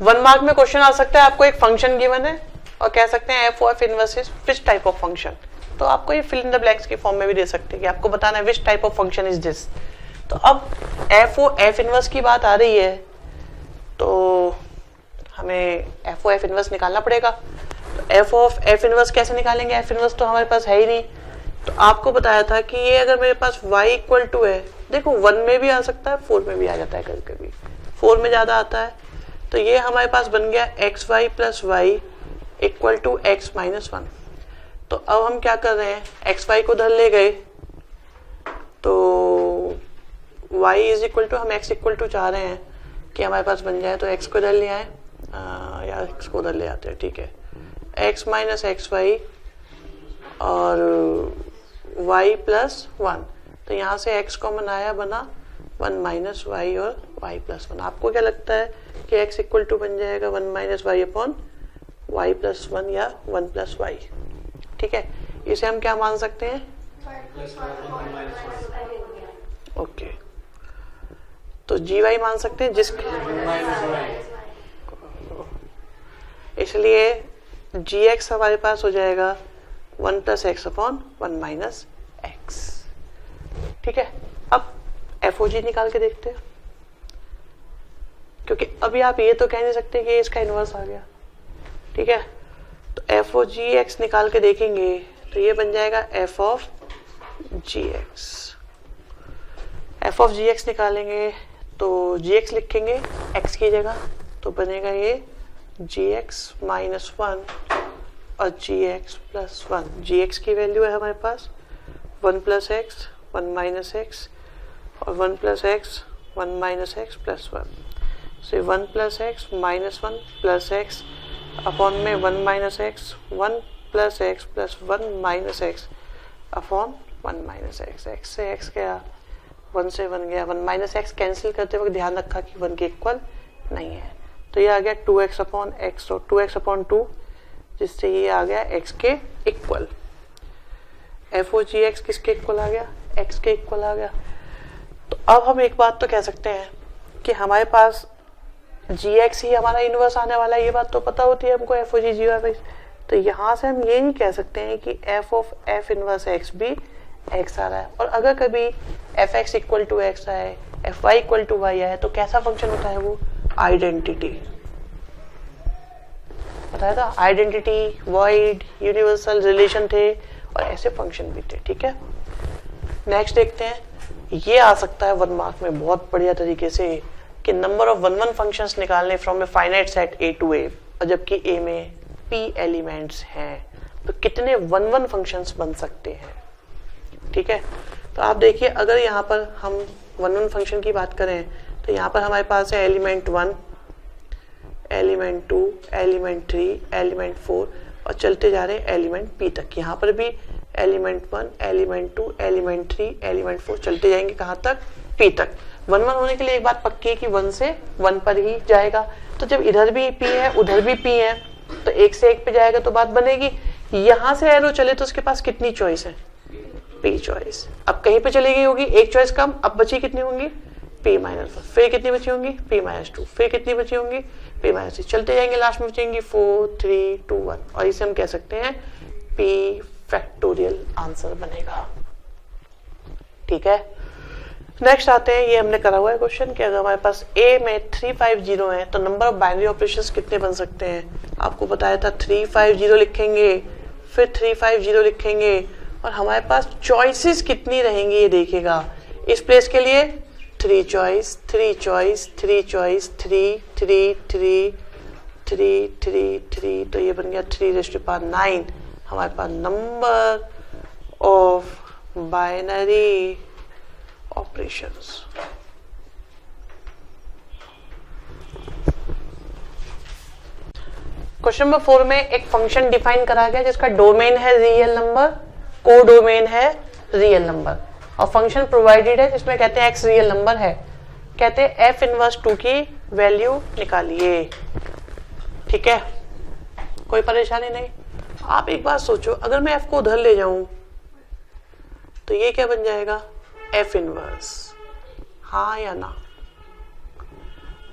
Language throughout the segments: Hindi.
1 मार्क में क्वेश्चन आ सकता है, आपको एक फंक्शन गिवन है और कह सकते हैं F of inverse is which type of function, तो आपको ये फिल इन द ब्लैंक्स की फॉर्म में भी दे सकते हैं कि आपको बताना है which type of function is this. तो अब एफ इनवर्स की बात आ रही है तो हमें एफ इनवर्स निकालना पड़ेगा। तो एफ ऑफ एफ इनवर्स कैसे निकालेंगे, एफ इनवर्स तो हमारे पास है ही नहीं। तो आपको बताया था कि ये अगर मेरे पास y इक्वल टू है, देखो 1 में भी आ सकता है 4 में भी आ जाता है, कभी कभी 4 में ज्यादा आता है, तो ये हमारे पास बन गया x y plus y equal to x minus 1। तो अब हम क्या कर रहे हैं, एक्स वाई को धर ले गए तो y इज इक्वल टू, हम x इक्वल टू चाह रहे हैं कि हमारे पास बन जाए, तो x को धर ले आए, या x को धर ले आते हैं, ठीक है, x माइनस एक्स वाई और y प्लस 1। तो यहाँ से x कॉमन आया, बना 1 माइनस वाई और y प्लस 1। आपको क्या लगता है कि x इक्वल टू बन जाएगा 1 minus y upon y plus 1 या 1 प्लस वाई, ठीक है। इसे हम क्या मान सकते हैं, ओके, तो जी वाई मान सकते हैं जिसके, इसलिए जी एक्स हमारे पास हो जाएगा 1 plus x upon 1 minus x, ठीक है। अब एफ ओ जी निकाल के देखते हैं, क्योंकि अभी आप ये तो कह नहीं सकते कि इसका इनवर्स आ गया, ठीक है। तो एफ ओ जी एक्स निकाल के देखेंगे तो ये बन जाएगा f of g x. F of g x निकालेंगे तो जी एक्स लिखेंगे एक्स की जगह, तो बनेगा ये जी एक्स माइनस 1 और जी एक्स प्लस 1। जी एक्स की वैल्यू है हमारे पास 1 प्लस एक्स 1 माइनस एक्स और 1 plus x 1 minus x plus 1, so 1 plus x minus 1 plus x upon में 1 minus x 1 plus x plus 1 minus x upon 1 minus x. X से एक्स गया, 1 से 1 गया, 1 माइनस एक्स कैंसिल करते वक्त ध्यान रखा कि 1 के इक्वल नहीं है, तो ये आ गया 2x अपॉन एक्स और 2x अपॉन 2, जिससे ये आ गया x के इक्वल। एफ ओ जी एक्स किसके इक्वल आ गया, x के इक्वल आ गया। तो अब हम एक बात तो कह सकते हैं कि हमारे पास जी एक्स ही हमारा इनवर्स आने वाला है, ये बात तो पता होती है हमको एफ ओ जी जी वाई। तो यहाँ से हम ये नहीं कह सकते हैं कि f of f inverse x भी एक्स आ रहा है, और अगर कभी f x equal to x आए, f y equal to y आए, तो कैसा फंक्शन होता है वो, आइडेंटिटी, बताया था, आइडेंटिटी, वॉइड, यूनिवर्सल, रिलेशन थे और ऐसे फंक्शन भी थे, ठीक है। नेक्स्ट देखते हैं, ये आ सकता है 1 मार्क में बहुत बढ़िया तरीके से कि नंबर ऑफ 1 1 फंक्शंस निकालने from a finite set a to a, और जबकि ए में p एलिमेंट्स हैं तो कितने 1 1 फंक्शंस बन सकते हैं, ठीक है। तो आप देखिए, अगर यहाँ पर हम 1 1 फंक्शन की बात करें तो यहाँ पर हमारे पास है एलिमेंट 1, एलिमेंट 2, एलिमेंट 3, एलिमेंट 4 और चलते जा रहे हैं एलिमेंट p तक। यहाँ पर भी एलिमेंट 1, एलिमेंट 2, एलिमेंट 3, एलिमेंट 4 चलते जाएंगे कहाँ तक, p तक। 1 1 होने के लिए एक बात पक्की है कि 1 से 1 पर ही जाएगा, तो जब इधर भी p है उधर भी p है तो 1 से 1 पे जाएगा तो बात बनेगी। यहाँ से एरो चले तो उसके पास कितनी चॉइस है, p चॉइस। अब कहीं पे चली गई होगी एक चॉइस कम, अब बची कितनी होंगी, p माइनस 1, फिर कितनी बची होंगी, p माइनस 2, फिर कितनी बची होंगी, p माइनस 3, चलते जाएंगे, लास्ट में बचेंगी 4 3 2 1, और इसे हम कह सकते हैं p फैक्टोरियल आंसर बनेगा, ठीक है। नेक्स्ट आते हैं, ये हमने करा हुआ है क्वेश्चन कि अगर हमारे पास a में 350 है तो नंबर ऑफ बाइनरी ऑपरेशंस कितने बन सकते हैं। आपको बताया था 350 लिखेंगे, फिर 350 लिखेंगे, और हमारे पास चॉइसेस कितनी रहेंगी ये देखेगा। इस प्लेस के लिए 3 चॉइस 3 चॉइस 3 चॉइस 3 3 3 3 3 3, तो ये बन गया 3⁹9 हमारे पास number of binary operations. Question number 4 में एक फंक्शन डिफाइन करा गया जिसका डोमेन है रियल नंबर, को डोमेन है रियल नंबर, और फंक्शन प्रोवाइडेड है जिसमें कहते हैं x रियल नंबर है, कहते हैं f इनवर्स 2 की वैल्यू निकालिए, ठीक है। कोई परेशानी नहीं। आप एक बात सोचो, अगर मैं f को उधर ले जाऊं तो ये क्या बन जाएगा, f इनवर्स, हाँ या ना।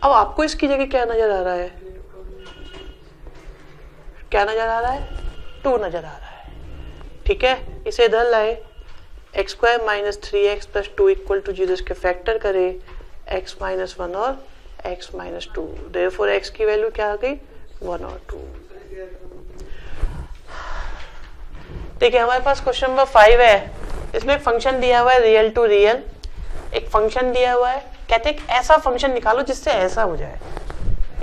अब आपको इसकी जगह क्या नजर आ रहा है, क्या नजर आ रहा है? 2 नजर आ रहा है। ठीक है, इसे इधर लाए, x square minus 3x plus 2 equal to 0, इसके फैक्टर करे x माइनस 1 और x माइनस 2, देयरफॉर x की वैल्यू क्या आ गई? 1 और 2। देखिए हमारे पास क्वेश्चन नंबर 5 है, इसमें एक फंक्शन दिया हुआ है रियल टू रियल, एक फंक्शन दिया हुआ है, कहते हैं ऐसा फंक्शन निकालो जिससे ऐसा हो जाए।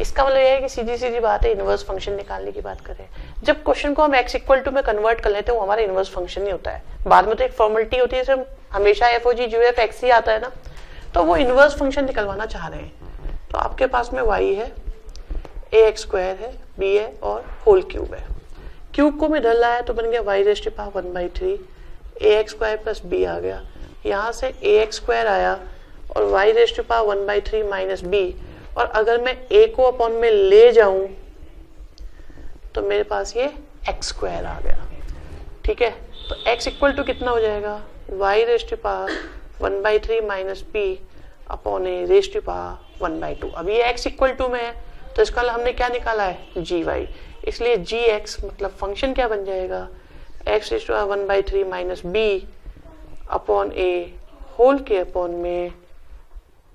इसका मतलब यह है कि सीधी सीधी बात है, इनवर्स फंक्शन निकालने की बात करें। जब क्वेश्चन को हम x इक्वल टू में कन्वर्ट कर लेते हैं वो हमारा इनवर्स फंक्शन नहीं होता है, बाद में तो एक फॉर्मेलिटी होती है, जैसे हमेशा एफ ओ जी जो एफ एक्स ही आता है ना, तो वो इनवर्स फंक्शन निकलवाना चाह रहे हैं। तो आपके पास में y है, ax स्क्वायर है, b है और होल क्यूब है। क्यूब को मैं इधर लाया तो बन गया y raise to power 1/3, ax square plus b आ गया, यहाँ से ax स्क्वायर आया और y raise to power 1/3 minus b, और अगर मैं a को अपॉन में ले जाऊं तो मेरे पास ये x स्क्वायर आ गया। ठीक है, तो x इक्वल टू कितना हो जाएगा? y raise to power 1/3 minus b upon a raise to power 1/2। अब ये x इक्वल टू में है तो इसका हमने क्या निकाला है? gy, इसलिए gx मतलब फंक्शन क्या बन जाएगा? x raise to power 1/3 minus b upon a whole के अपॉन में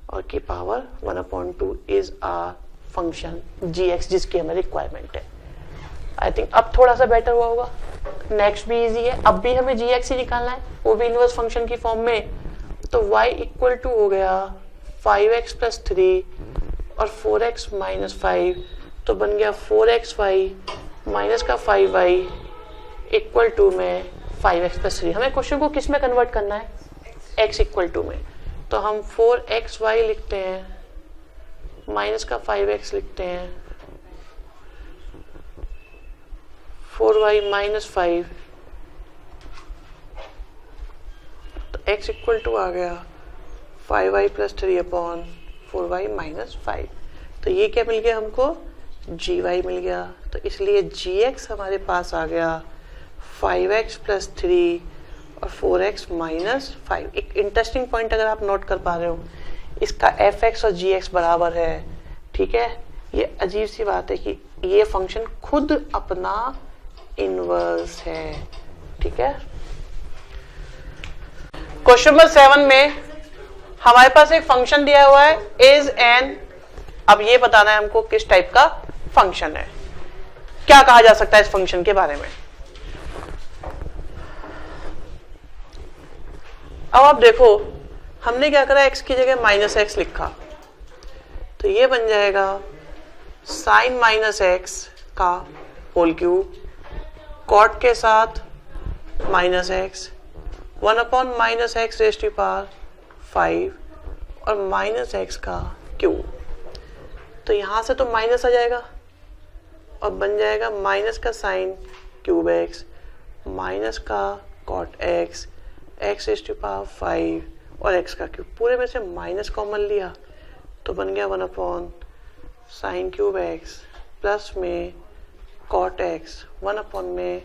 और की power 1/2 is are function gx, जिसकी हमें रिक्वायरमेंट है। आई थिंक अब थोड़ा सा बेटर हुआ होगा। नेक्स्ट भी इजी है, अब भी हमें gx ही निकालना है, वो भी इनवर्स फंक्शन की फॉर्म में। तो y इक्वल टू हो गया 5x प्लस 3 और 4x माइनस 5, तो बन गया 4xy माइनस का 5y इक्वल टू में 5x प्लस 3। हमें क्वेश्चन को किस में कन्वर्ट करना है? x इक्वल टू में। तो हम 4xy लिखते हैं माइनस का 5x लिखते हैं, 4y माइनस 5, तो x इक्वल टू आ गया 5y plus 3 upon 4y minus 5। तो ये क्या मिल गया हमको? gy मिल गया। तो इसलिए gx हमारे पास आ गया 5x प्लस 3 और 4x माइनस 5। एक इंटरेस्टिंग पॉइंट अगर आप नोट कर पा रहे हो, इसका fx और gx बराबर है। ठीक है, ये अजीब सी बात है कि ये फंक्शन खुद अपना इनवर्स है। ठीक है, क्वेश्चन नंबर 7 में हमारे पास एक फंक्शन दिया हुआ है इज एन, अब ये बताना है हमको किस टाइप का फंक्शन है, क्या कहा जा सकता है इस फंक्शन के बारे में। अब आप देखो हमने क्या करा, x की जगह माइनस एक्स लिखा, तो ये बन जाएगा साइन माइनस एक्स का होल क्यूब, कॉट के साथ minus x, 1 upon minus x raise to power 5 और माइनस एक्स का क्यूब। तो यहां से तो माइनस आ जाएगा और बन जाएगा माइनस का साइन क्यूब एक्स माइनस का cot x, x raise to power 5 और एक्स का क्यूब। पूरे में से माइनस कॉमन लिया तो बन गया 1 upon sine cube x plus में कॉट एक्स 1 अपॉन में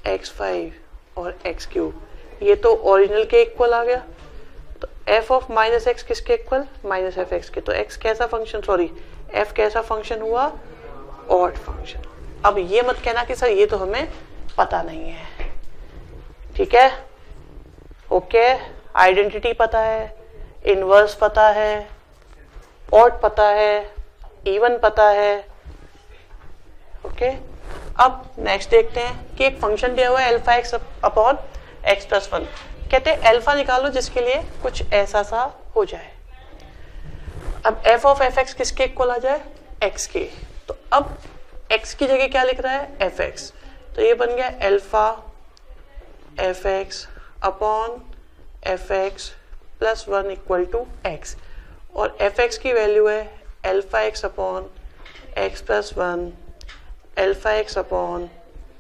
x5 और x क्यूब। ये तो ओरिजिनल के इक्वल आ गया, तो f ऑफ माइनस एक्स किसके इक्वल? माइनस एफ एक्स के। तो x कैसा फंक्शन, सॉरी f कैसा फंक्शन हुआ? Odd function. अब ये मत कहना कि सर ये तो हमें पता नहीं है। ठीक है, ओके, आइडेंटिटी पता है, इनवर्स पता है, ऑड पता है, इवन पता है। ओके, अब नेक्स्ट देखते हैं कि एक फंक्शन दिया हुआ है alpha X upon X plus 1। कहते हैं अल्फा निकालो जिसके लिए कुछ ऐसा सा हो जाए। अब f ऑफ एफ एक्स किसके इक्वल आ जाए? x के। तो अब x की जगह क्या लिख रहा है? F X. तो ये बन गया alpha F X upon F X plus 1 equal to X, और एफ एक्स की वैल्यू है alpha X upon X plus 1, alpha X upon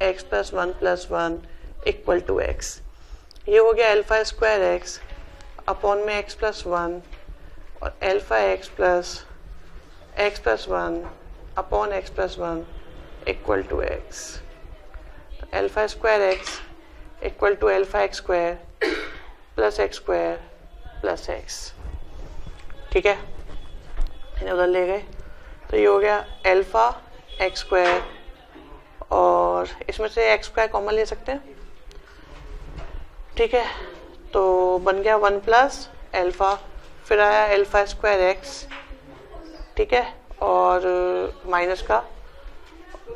X plus 1 plus 1 equal to X. ये हो गया अल्फा स्क्वायर एक्स अपॉन में एक्स प्लस 1 और alpha x plus 1 upon X plus 1 equal to X. Alpha square x equal to alpha x square plus x square plus x. ठीक है, इन्हें उधर ले गए, तो ये हो गया अल्फा एक्स स्क्वायर और इसमें से एक्स स्क्वायर कॉमन ले सकते हैं, ठीक है। तो बन गया 1 प्लस एल्फा, फिर आया एल्फा स्क्वायर एक्स, ठीक है, और माइनस का,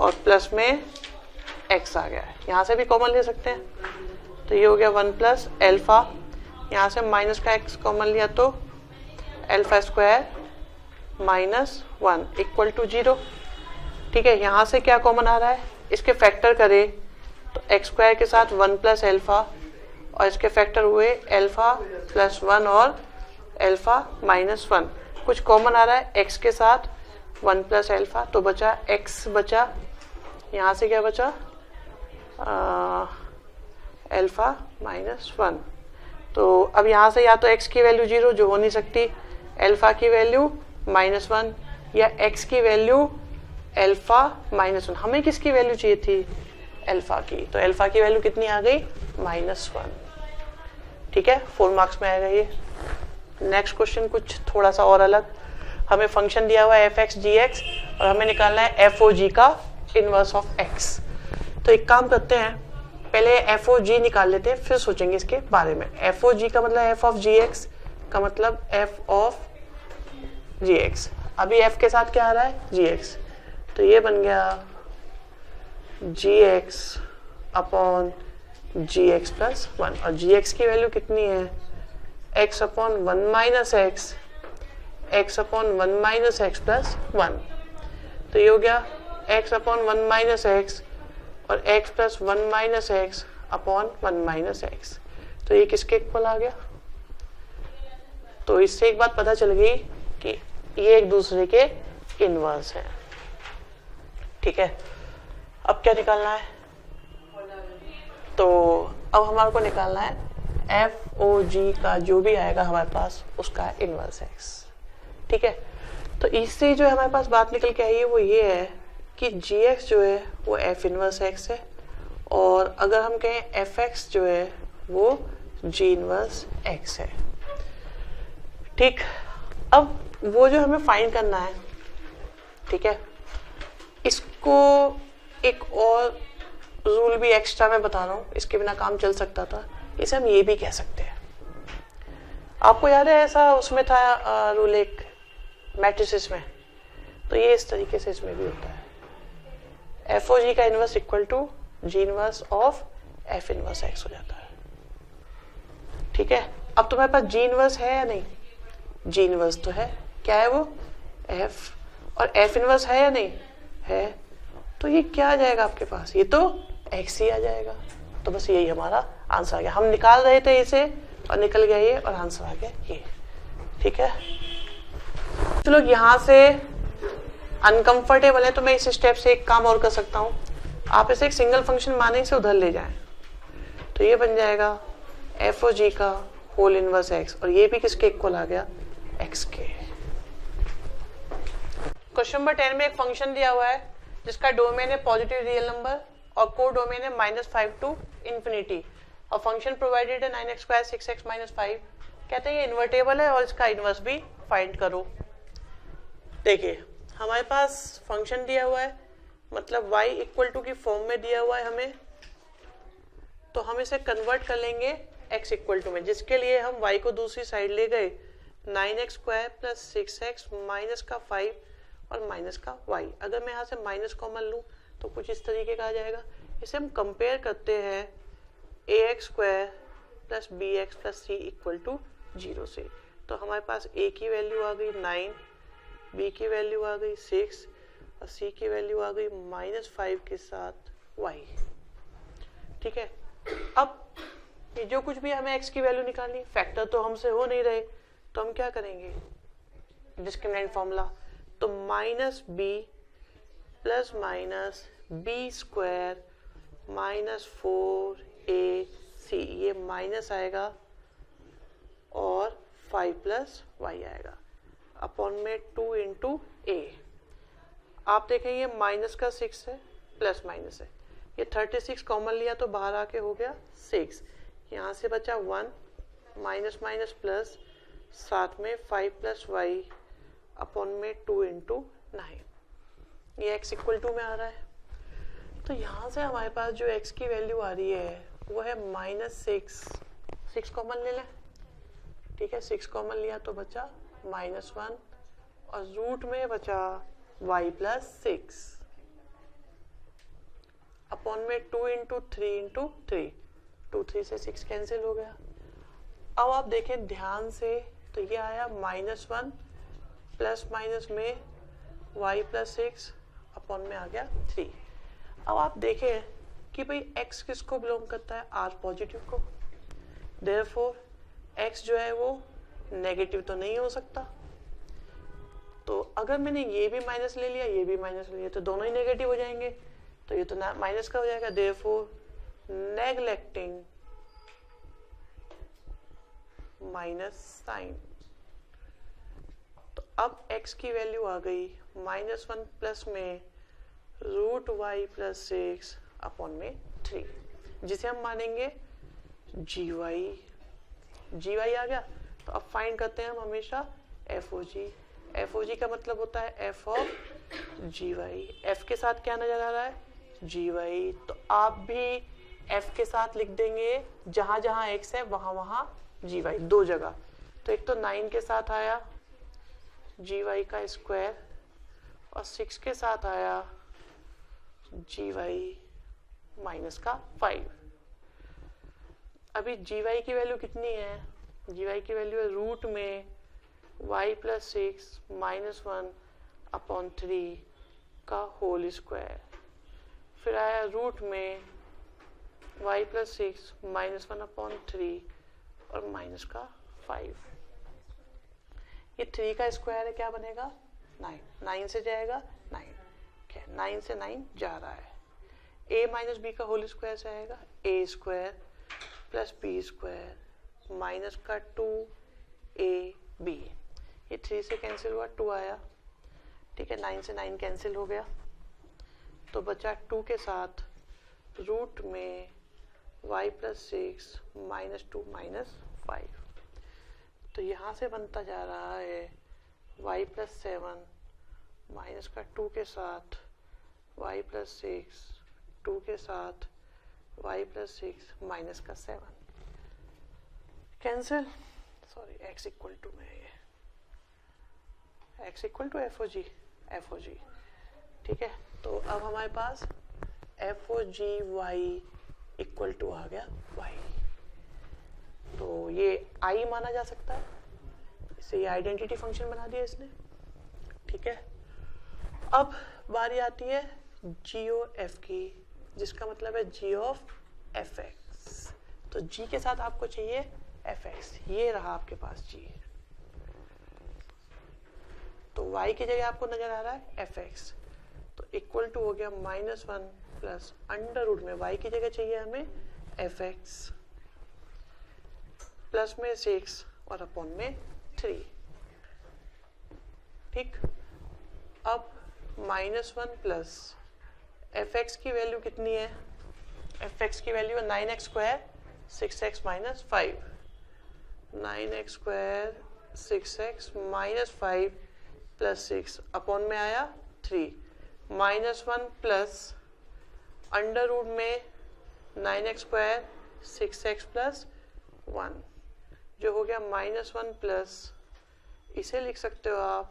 और प्लस में एक्स आ गया है, यहाँ से भी कॉमन ले सकते हैं। तो ये हो गया 1 प्लस एल्फा, यहाँ से माइनस का एक्स कॉमन लिया तो alpha square minus 1 equal to 0, ठीक है। यहाँ से क्या कॉमन आ रहा है, इसके फैक्टर करें तो एक्स स्क्वायर के साथ 1 प्लस एल्फा, और इसके फैक्टर हुए एल्फा प्लस 1 और एल्फा माइनस 1। कुछ कॉमन आ रहा है एक्स के साथ 1 प्लस एल्फा, तो बचा एक्स, बचा यहाँ से क्या बचा एल्फा माइनस 1। तो अब यहाँ से या तो एक्स की वैल्यू 0 जो हो नहीं सकती, एल्फा की वैल्यू -1, या एक्स की वैल्यू एल्फा -1। हमें किसकी वैल्यू चाहिए थी, एल्फा की, तो एल्फा की वैल्यू कितनी आ गई, -1, ठीक है। 4 मार्क्स में आएगा ये। नेक्स्ट क्वेश्चन कुछ थोड़ा सा और अलग, हमें फंक्शन दिया हुआ है एफ एक्स जी एक्स, और हमें निकालना है एफ ओ जी का इनवर्स ऑफ एक्स। तो एक काम करते हैं, पहले एफ ओ जी निकाल लेते हैं, फिर सोचेंगे इसके बारे में। एफ ओ जी का मतलब एफ ऑफ जी एक्स का मतलब एफ ऑफ जी एक्स। अभी एफ के साथ क्या आ रहा है, जी एक्स, तो ये बन गया जी एक्स अपॉन जी एक्स प्लस 1, और जी एक्स की वैल्यू कितनी है, x upon 1 minus x, x upon 1 minus x plus 1। तो ये हो गया x अपॉन 1 माइनस एक्स और x plus 1 minus x upon 1 minus x. तो ये किसके इक्वल आ गया, तो इससे एक बात पता चल गई कि ये एक दूसरे के इनवर्स है, ठीक है। अब क्या निकालना है, तो अब हमारे को निकालना है एफ ओ जी का जो भी आएगा हमारे पास उसका इनवर्स एक्स, ठीक है। तो इससे जो हमारे पास बात निकल के आई है वो ये है कि जी एक्स जो है वो एफ इनवर्स एक्स है, और अगर हम कहें एफ एक्स जो है वो जी इनवर्स एक्स है, ठीक। अब वो जो हमें फाइंड करना है, ठीक है, इसको एक और रूल भी एक्स्ट्रा मैं बता रहा हूँ, इसके बिना काम चल सकता था। इसे हम ये भी कह सकते हैं, आपको याद है ऐसा उसमें था रूल एक मैट्रिसेस में, तो ये इस तरीके से इसमें भी होता है, एफ ओ जी का inverse equal to g inverse of f inverse x हो जाता है, ठीक है। अब तुम्हारे पास जी इनवर्स है या नहीं, जी इनवर्स तो है, क्या है वो एफ, और एफ इनवर्स है या नहीं है, तो ये क्या आ जाएगा आपके पास, ये तो एक्स ही आ जाएगा। तो बस यही हमारा आंसर आ गया, हम निकाल रहे थे इसे और निकल गया ये, और आंसर आ गया ये, ठीक है। चलो यहाँ से अनकंफर्टेबल है तो मैं इस स्टेप से एक काम और कर सकता हूँ, आप इसे एक सिंगल फंक्शन माने से उधर ले जाएं, तो ये बन जाएगा एफ ओ जी का होल इनवर्स एक्स, और ये भी किसके इक्वल आ गया, एक्स के। क्वेश्चन नंबर 10 में एक फंक्शन दिया हुआ है जिसका डोमेन है पॉजिटिव रियल नंबर और को डोमेन है -5 टू इंफिनिटी, और फंक्शन प्रोवाइडेड है 9x² 6x - 5। कहते हैं ये इन्वर्टेबल है और इसका इनवर्स भी फाइंड करो। देखिए हमारे पास फंक्शन दिया हुआ है, मतलब y इक्वल टू की फॉर्म में दिया हुआ है हमें, तो हम इसे कन्वर्ट कर लेंगे x इक्वल टू में, जिसके लिए हम y को दूसरी साइड ले गए, 9x² + 6x माइनस का 5 और माइनस का y। अगर मैं यहाँ से माइनस कॉमन लूँ तो कुछ इस तरीके का आ जाएगा। इसे हम कंपेयर करते हैं ax² + bx + c = 0 से, तो हमारे पास a की वैल्यू आ गई 9, b की वैल्यू आ गई 6 और c की वैल्यू आ गई -5 के साथ y, ठीक है। अब ये जो कुछ भी हमें x की वैल्यू निकालनी, फैक्टर तो हमसे हो नहीं रहे, तो हम क्या करेंगे, डिस्क्रिमिनेंट फॉर्मूला, तो -b + -b² - 4ac, ये माइनस आएगा और 5 + y आएगा, अपॉन में 2 × a। आप देखेंगे माइनस का 6 है, प्लस माइनस है, ये 36 कॉमन लिया तो बाहर आके हो गया 6, यहाँ से बचा 1, माइनस माइनस प्लस, साथ में 5 + y अपॉन में 2 × 9, ये x = में आ रहा है। तो यहाँ से हमारे पास जो x की वैल्यू आ रही है वो है -6 कॉमन ले लें, ठीक है, 6 कॉमन लिया तो बचा -1 और रूट में बचा y+6 अपॉन में 2 × 3 × 3, 2 3 से 6 कैंसिल हो गया। अब आप देखें ध्यान से तो ये आया -1 प्लस माइनस में y+6 अपॉन में आ गया 3। अब आप देखें कि भाई x किसको बिलोंग करता है, r पॉजिटिव को, देयरफॉर x जो है वो नेगेटिव तो नहीं हो सकता। तो अगर मैंने ये भी माइनस ले लिया, ये भी माइनस ले लिया, तो दोनों ही नेगेटिव हो जाएंगे, तो ये तो माइनस का हो जाएगा, देयरफॉर नेग्लेक्टिंग माइनस साइन। तो अब x की वैल्यू आ गई -1 प्लस में √y+6 अपॉन में 3, जिसे हम मानेंगे gy आ गया। तो अब फाइंड करते हैं हम हमेशा FOG का मतलब होता है f ऑफ gy। f के साथ क्या नजर आ रहा है, gy, तो आप भी f के साथ लिख देंगे जहां जहां x है वहां वहां gy, दो जगह। तो एक तो 9 के साथ आया gy का स्क्वायर और 6 के साथ आया gy -5। अभी gy की वैल्यू कितनी है, gy की वैल्यू है रूट में y+6 -1 अपॉन 3 का होल स्क्वायर, फिर आया रूट में y+6 -1 अपॉन 3 और माइनस का 5। ये 3 का स्क्वायर है, क्या बनेगा 9, 9 से जाएगा 9, 9 से 9 जा रहा है। a माइनस बी का होल स्क्वायर से आएगा a² प्लस b² माइनस का 2ab, ये 3 से कैंसिल हुआ, 2 आया, ठीक है, 9 से 9 कैंसिल हो गया, तो बचा 2 के साथ रूट में y+6 -2 -5। तो यहाँ से बनता जा रहा है y+7 माइनस का 2 के साथ y+6, 2 के साथ y+6 माइनस का 7 cancel, sorry x equal to में ये x इक्वल टू FOG, ठीक है। तो अब हमारे पास FOG y इक्वल टू आ गया y, तो ये i माना जा सकता है, इसे ये आइडेंटिटी फंक्शन बना दिया इसने, ठीक है। अब बारी आती है GOF की, जिसका मतलब है g ऑफ fx। तो g के साथ आपको चाहिए fx, ये रहा आपके पास g, तो y की जगह आपको नजर आ रहा है fx, तो इक्वल टू हो गया -1 प्लस अंडर रूट में y की जगह चाहिए हमें fx प्लस में 6 और अपॉन में 3, ठीक। अब -1 प्लस fx की वैल्यू कितनी है, fx की वैल्यू है 9x² 6x -5, 9x² 6x -5 plus 6 upon में आया 3, -1 प्लस अंडर रूट में 9x² 6x प्लस 1, जो हो गया -1 प्लस, इसे लिख सकते हो आप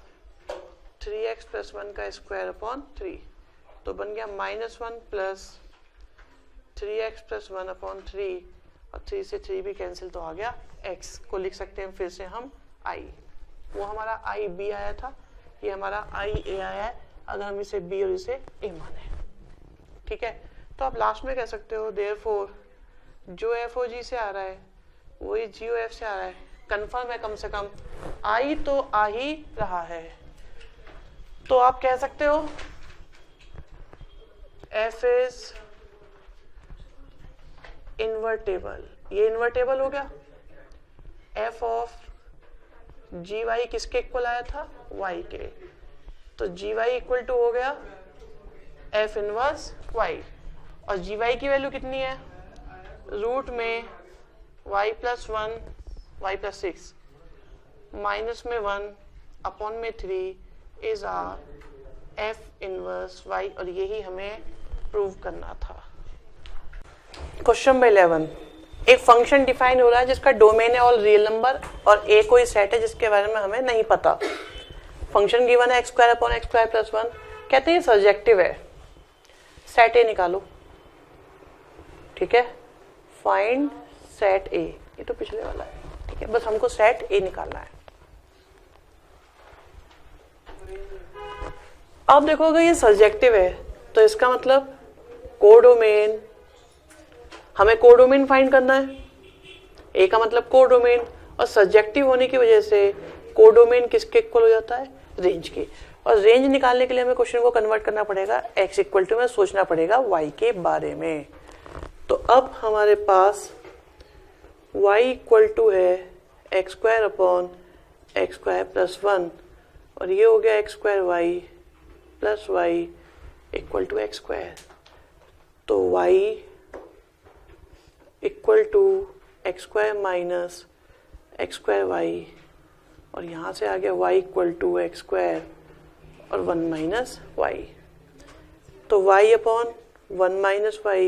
3x प्लस 1 का स्क्वायर अपॉन 3, तो बन गया -1 प्लस 3x प्लस 1 अपॉन 3, और 3 से 3 भी कैंसिल, तो आ गया x को लिख सकते हैं फिर से हम i, वो हमारा i b आया था, ये हमारा i a आया है, अगर हम इसे b और इसे a माने, ठीक है। तो आप लास्ट में कह सकते हो देयरफॉर जो FOG से आ रहा है वही GOF से आ रहा है, कंफर्म है, कम से कम i तो आ ही रहा है, तो आप कह सकते हो f इज इन्वर्टेबल, ये इन्वर्टेबल हो गया। f ऑफ gy किसके इक्वल आया था, y के, तो gy इक्वल टू हो गया f इनवर्स y, और gy की वैल्यू कितनी है, रूट में y+1 y+6 माइनस में 1 अपॉन में 3 is are f inverse y, और यही हमें प्रूव करना था। क्वेश्चन नंबर 11, एक फंक्शन डिफाइन हो रहा है जिसका डोमेन है ऑल रियल नंबर और ए कोई सेट है जिसके बारे में हमें नहीं पता। फंक्शन गिवन है x² अपॉन x² प्लस 1, कहते हैं सर्जेक्टिव है, सेट ए निकालो। ठीक है, फाइंड सेट ए, ये तो पिछले वाला है। ठीक है, बस हमको सेट ए निकालना है। अब देखो अगर ये सर्जेक्टिव है तो इसका मतलब कोडोमेन, हमें कोडोमेन फाइंड करना है। ए का मतलब कोडोमेन, और सर्जेक्टिव होने की वजह से कोडोमेन किसके इक्वल हो जाता है, रेंज के। और रेंज निकालने के लिए हमें क्वेश्चन को कन्वर्ट करना पड़ेगा x इक्वल टू में सोचना पड़ेगा y के बारे में। तो अब हमारे पास y इक्वल टू है x² अपॉन x² प्लस 1, और ये हो गया x² y plus y equal to x²। तो y equal to x² minus x² y, और यहाँ से आ गया y इक्वल टू x² और 1 माइनस y। तो y upon 1 minus y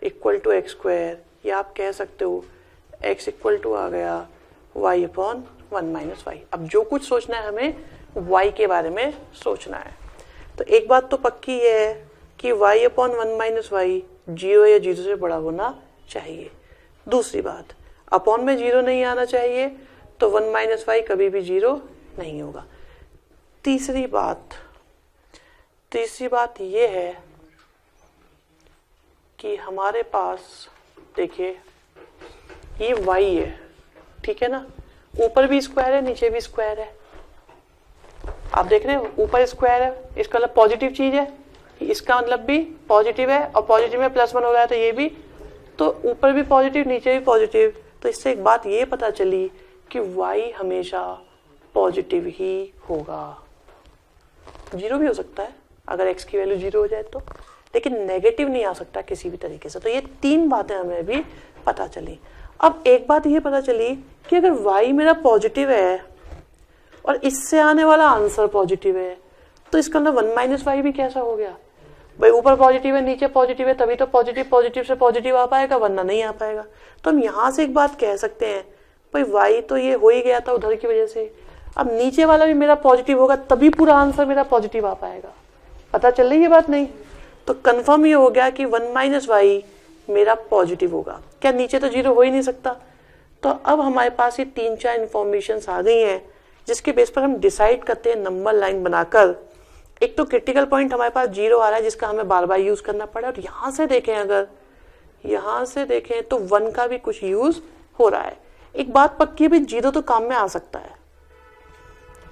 equal to x², या आप कह सकते हो x इक्वल टू आ गया y अपॉन 1 माइनस y। अब जो कुछ सोचना है हमें y के बारे में सोचना है। तो एक बात तो पक्की है कि y अपॉन 1 माइनस y 0 या 0 से बड़ा होना चाहिए। दूसरी बात, अपॉन में 0 नहीं आना चाहिए, तो 1 माइनस y कभी भी 0 नहीं होगा। तीसरी बात ये है कि हमारे पास देखिए ये y है, ठीक है ना, ऊपर भी स्क्वायर है नीचे भी स्क्वायर है। आप देख रहे हैं ऊपर स्क्वायर है, इसका मतलब पॉजिटिव चीज है, इसका मतलब भी पॉजिटिव है, और पॉजिटिव में प्लस 1 हो रहा है तो ये भी, तो ऊपर भी पॉजिटिव नीचे भी पॉजिटिव। तो इससे एक बात ये पता चली कि y हमेशा पॉजिटिव ही होगा। 0 भी हो सकता है अगर x की वैल्यू 0 हो जाए तो, लेकिन नेगेटिव नहीं आ सकता किसी भी तरीके से। तो ये 3 बातें हमें भी पता चली। अब एक बात ये पता चली कि अगर y मेरा पॉजिटिव है और इससे आने वाला आंसर पॉजिटिव है, तो इसका मतलब 1 माइनस y भी कैसा हो गया भाई, ऊपर पॉजिटिव है नीचे पॉजिटिव है, तभी तो पॉजिटिव से पॉजिटिव आ पाएगा, वरना नहीं आ पाएगा। तो हम यहां से एक बात कह सकते हैं भाई y तो ये हो ही गया था उधर की वजह से, अब नीचे वाला भी मेरा पॉजिटिव होगा तभी पूरा आंसर मेरा पॉजिटिव आ पाएगा। पता चल रही है बात नहीं? तो कंफर्म ये हो गया कि 1 माइनस y मेरा पॉजिटिव होगा। क्या नीचे तो 0 हो ही नहीं सकता? तो अब हमारे पास ये 3-4 इंफॉर्मेशन आ गई हैं जिसके बेस पर हम डिसाइड करते हैं नंबर लाइन बनाकर। एक तो क्रिटिकल पॉइंट हमारे पास 0 आ रहा है जिसका हमें बार बार यूज करना पड़ा, और यहां से देखें, अगर यहां से देखें तो 1 का भी कुछ यूज हो रहा है। एक बात पक्की है भी 0 तो काम में आ सकता है,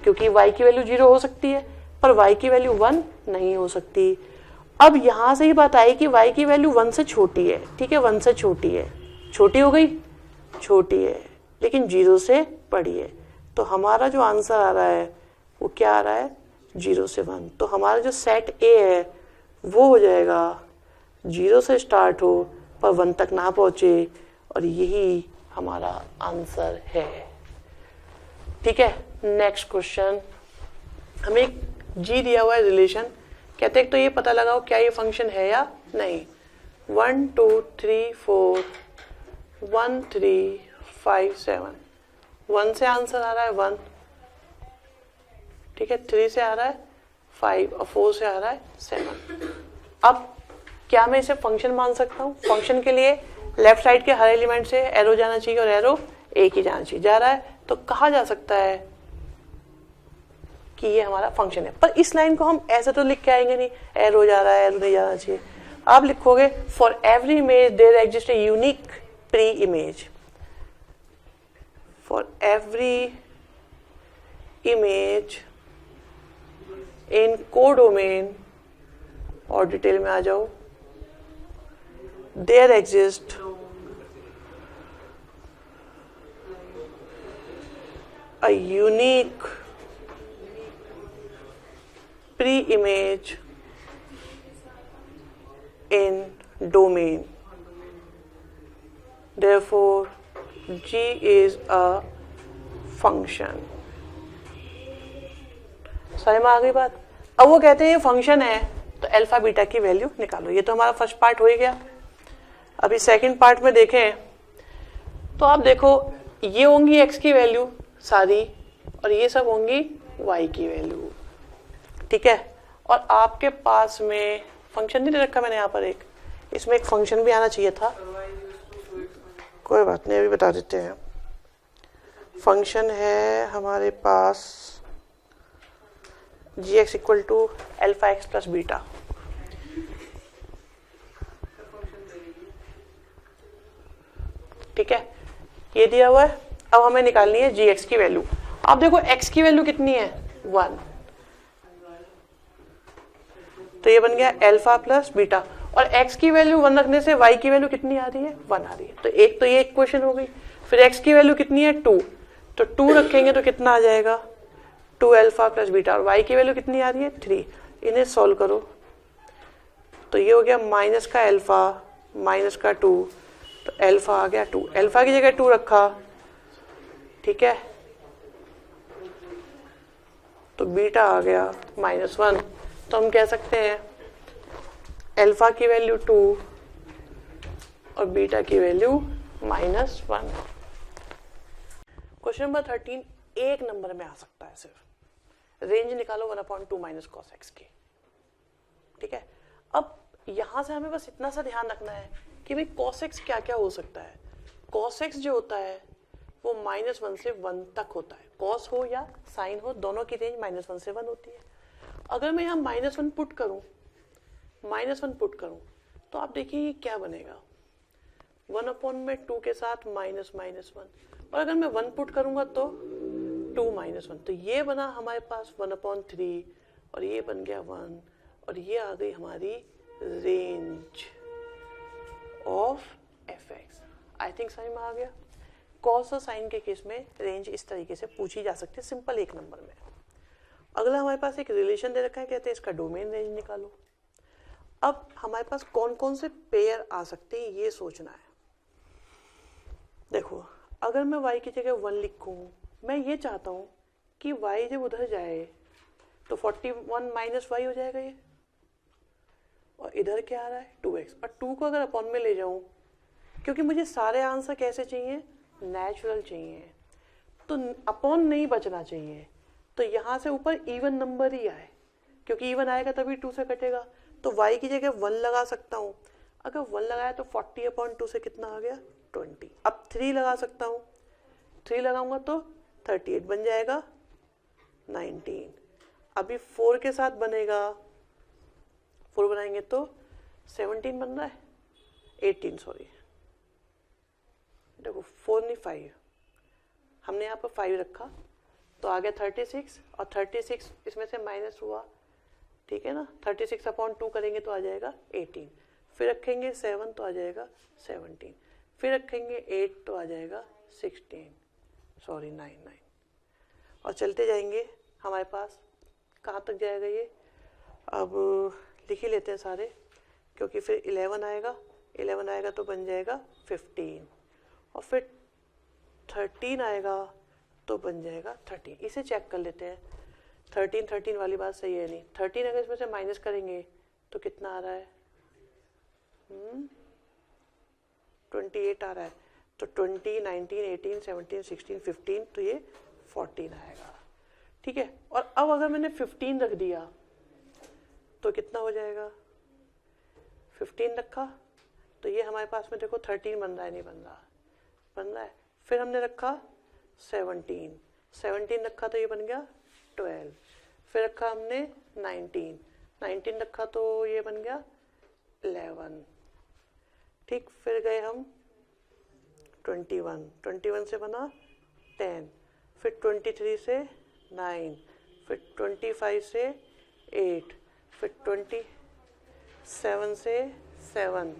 क्योंकि y की वैल्यू 0 हो सकती है पर y की वैल्यू 1 नहीं हो सकती। अब यहां से ही बात आई कि y की वैल्यू 1 से छोटी है, ठीक है, 1 से छोटी है, छोटी हो गई, छोटी है, लेकिन 0 से बड़ी है। तो हमारा जो आंसर आ रहा है वो क्या आ रहा है, 0 से 1। तो हमारा जो सेट ए है वो हो जाएगा 0 से स्टार्ट हो पर 1 तक ना पहुंचे, और यही हमारा आंसर है। ठीक है, नेक्स्ट क्वेश्चन। हमें एक जी दिया हुआ है रिलेशन, कहते हैं तो ये पता लगाओ क्या ये फंक्शन है या नहीं। 1 2 3 4 1 3 5 7, 1 से आंसर आ रहा है 1, ठीक है, 3 से आ रहा है 5 और 4 से आ रहा है 7। अब क्या मैं इसे फंक्शन मान सकता हूँ? फंक्शन के लिए लेफ्ट साइड के हर एलिमेंट से एरो जाना चाहिए और एरो एक ही जाना चाहिए। जा रहा है तो कहा जा सकता है कि ये हमारा फंक्शन है। पर इस लाइन को हम ऐसे तो लिख के आएंगे नहीं, एरो जा रहा है एरो नहीं जाना चाहिए। आप लिखोगे for every image there exist a unique preimage. For every image in codomain, और डिटेल में आ जाओ, there exist a unique pre-image in domain. Therefore, G is a function. समझ में आ गई बात? अब वो कहते हैं ये फंक्शन है तो अल्फा बीटा की वैल्यू निकालो। ये तो हमारा फर्स्ट पार्ट हो ही गया। अभी सेकंड पार्ट में देखें तो आप देखो ये होंगी एक्स की वैल्यू सारी और ये सब होंगी वाई की वैल्यू, ठीक है। और आपके पास में फंक्शन नहीं दे रखा मैंने यहाँ पर एक, इसमें एक फंक्शन भी आना चाहिए था, कोई बात नहीं अभी बता देते हैं। फंक्शन है हमारे पास g x equal to alpha x plus beta, ठीक है, ये दिया हुआ है। अब हमें निकालनी है जी एक्स की वैल्यू। आप देखो एक्स की वैल्यू कितनी है 1, तो ये बन गया अल्फा प्लस बीटा, और x की वैल्यू 1 रखने से y की वैल्यू कितनी आ रही है 1 आ रही है। तो ये इक्वेशन हो गई। फिर x की वैल्यू कितनी है 2, तो 2 रखेंगे तो कितना आ जाएगा 2 अल्फा प्लस बीटा, और y की वैल्यू कितनी आ रही है 3। इन्हें सॉल्व करो तो ये हो गया माइनस का अल्फा माइनस का 2, तो अल्फा आ गया 2, अल्फा की जगह 2 रखा, ठीक है, तो बीटा आ गया -1। तो हम कह सकते हैं अल्फा की वैल्यू 2 और बीटा की वैल्यू -1। क्वेश्चन नंबर 13 एक नंबर में आ सकता है, सिर्फ रेंज निकालो 1/2 माइनस कॉस एक्स की, ठीक है। अब यहां से हमें बस इतना सा ध्यान रखना है कि भाई कॉस एक्स क्या क्या हो सकता है। कॉस एक्स जो होता है वो -1 से 1 तक होता है, कॉस हो या साइन हो दोनों की रेंज -1 से 1 होती है। अगर मैं यहाँ -1 पुट करूं, -1 पुट करूं तो आप देखिए क्या बनेगा 1/2 के साथ -1, और अगर मैं 1 पुट करूंगा तो 2 -1, तो ये बना हमारे पास 1/3 और ये बन गया 1, और ये आ गई हमारी range of F x. I think समझ में आ गया। कॉस और साइन के केस में रेंज इस तरीके से पूछी जा सकती है सिंपल एक नंबर में। अगला हमारे पास एक रिलेशन दे रखा है, कहते हैं इसका डोमेन रेंज निकालो। अब हमारे पास कौन कौन से पेयर आ सकते हैं ये सोचना है। देखो अगर मैं y की जगह 1 लिखूं, मैं ये चाहता हूं कि y जब उधर जाए तो 41 माइनस y हो जाएगा ये, और इधर क्या आ रहा है 2x, और 2 को अगर अपॉन में ले जाऊं, क्योंकि मुझे सारे आंसर कैसे चाहिए नेचुरल चाहिए, तो अपॉन नहीं बचना चाहिए, तो यहां से ऊपर इवन नंबर ही आए, क्योंकि इवन आएगा तभी 2 से कटेगा। तो y की जगह 1 लगा सकता हूं, अगर 1 लगाया तो 40/2 से कितना आ गया 20। अब 3 लगा सकता हूं, 3 लगाऊंगा तो 38 बन जाएगा 19। अभी 4 के साथ बनेगा, 4 बनाएंगे तो 17 बन रहा है 18 सॉरी, देखो 4 नहीं 5, हमने यहाँ पर 5 रखा तो आ गया 36, और 36 इसमें से माइनस हुआ, ठीक है ना, 36/2 करेंगे तो आ जाएगा 18, फिर रखेंगे 7 तो आ जाएगा 17, फिर रखेंगे 8 तो आ जाएगा 9, और चलते जाएंगे हमारे पास कहाँ तक जाएगा ये, अब लिख ही लेते हैं सारे, क्योंकि फिर 11 आएगा तो बन जाएगा 15, और फिर 13 आएगा तो बन जाएगा 13। इसे चेक कर लेते हैं, 13 वाली बात सही है नहीं, 13 अगर इसमें से माइनस करेंगे तो कितना आ रहा है 28 आ रहा है, तो 20, 19, 18, 17, 16, 15, तो ये 14 आएगा, ठीक है। और अब अगर मैंने 15 रख दिया तो कितना हो जाएगा, 15 रखा तो ये हमारे पास में देखो 13 बन रहा है, नहीं बन रहा, बन रहा है। फिर हमने रखा 17 रखा तो ये बन गया 12, फिर रखा हमने 19 रखा तो ये बन गया 11, ठीक। फिर गए हम 21 से बना 10, फिर 23 से 9, फिर 25 से 8, फिर 27 से 7,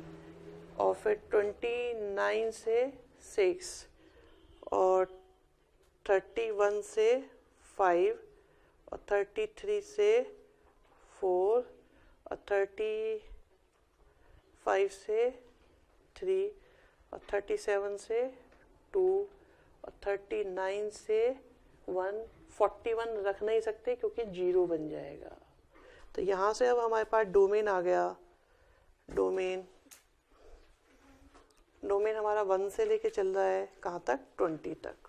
और फिर 29 से 6, और 31 से 5, और 33 से 4, और 35 से 3, और 37 से 2, और 39 से 1, 41 रख नहीं सकते क्योंकि 0 बन जाएगा, तो यहाँ से अब हमारे पास डोमेन आ गया। डोमेन हमारा 1 से लेके चल रहा है कहाँ तक, 20 तक।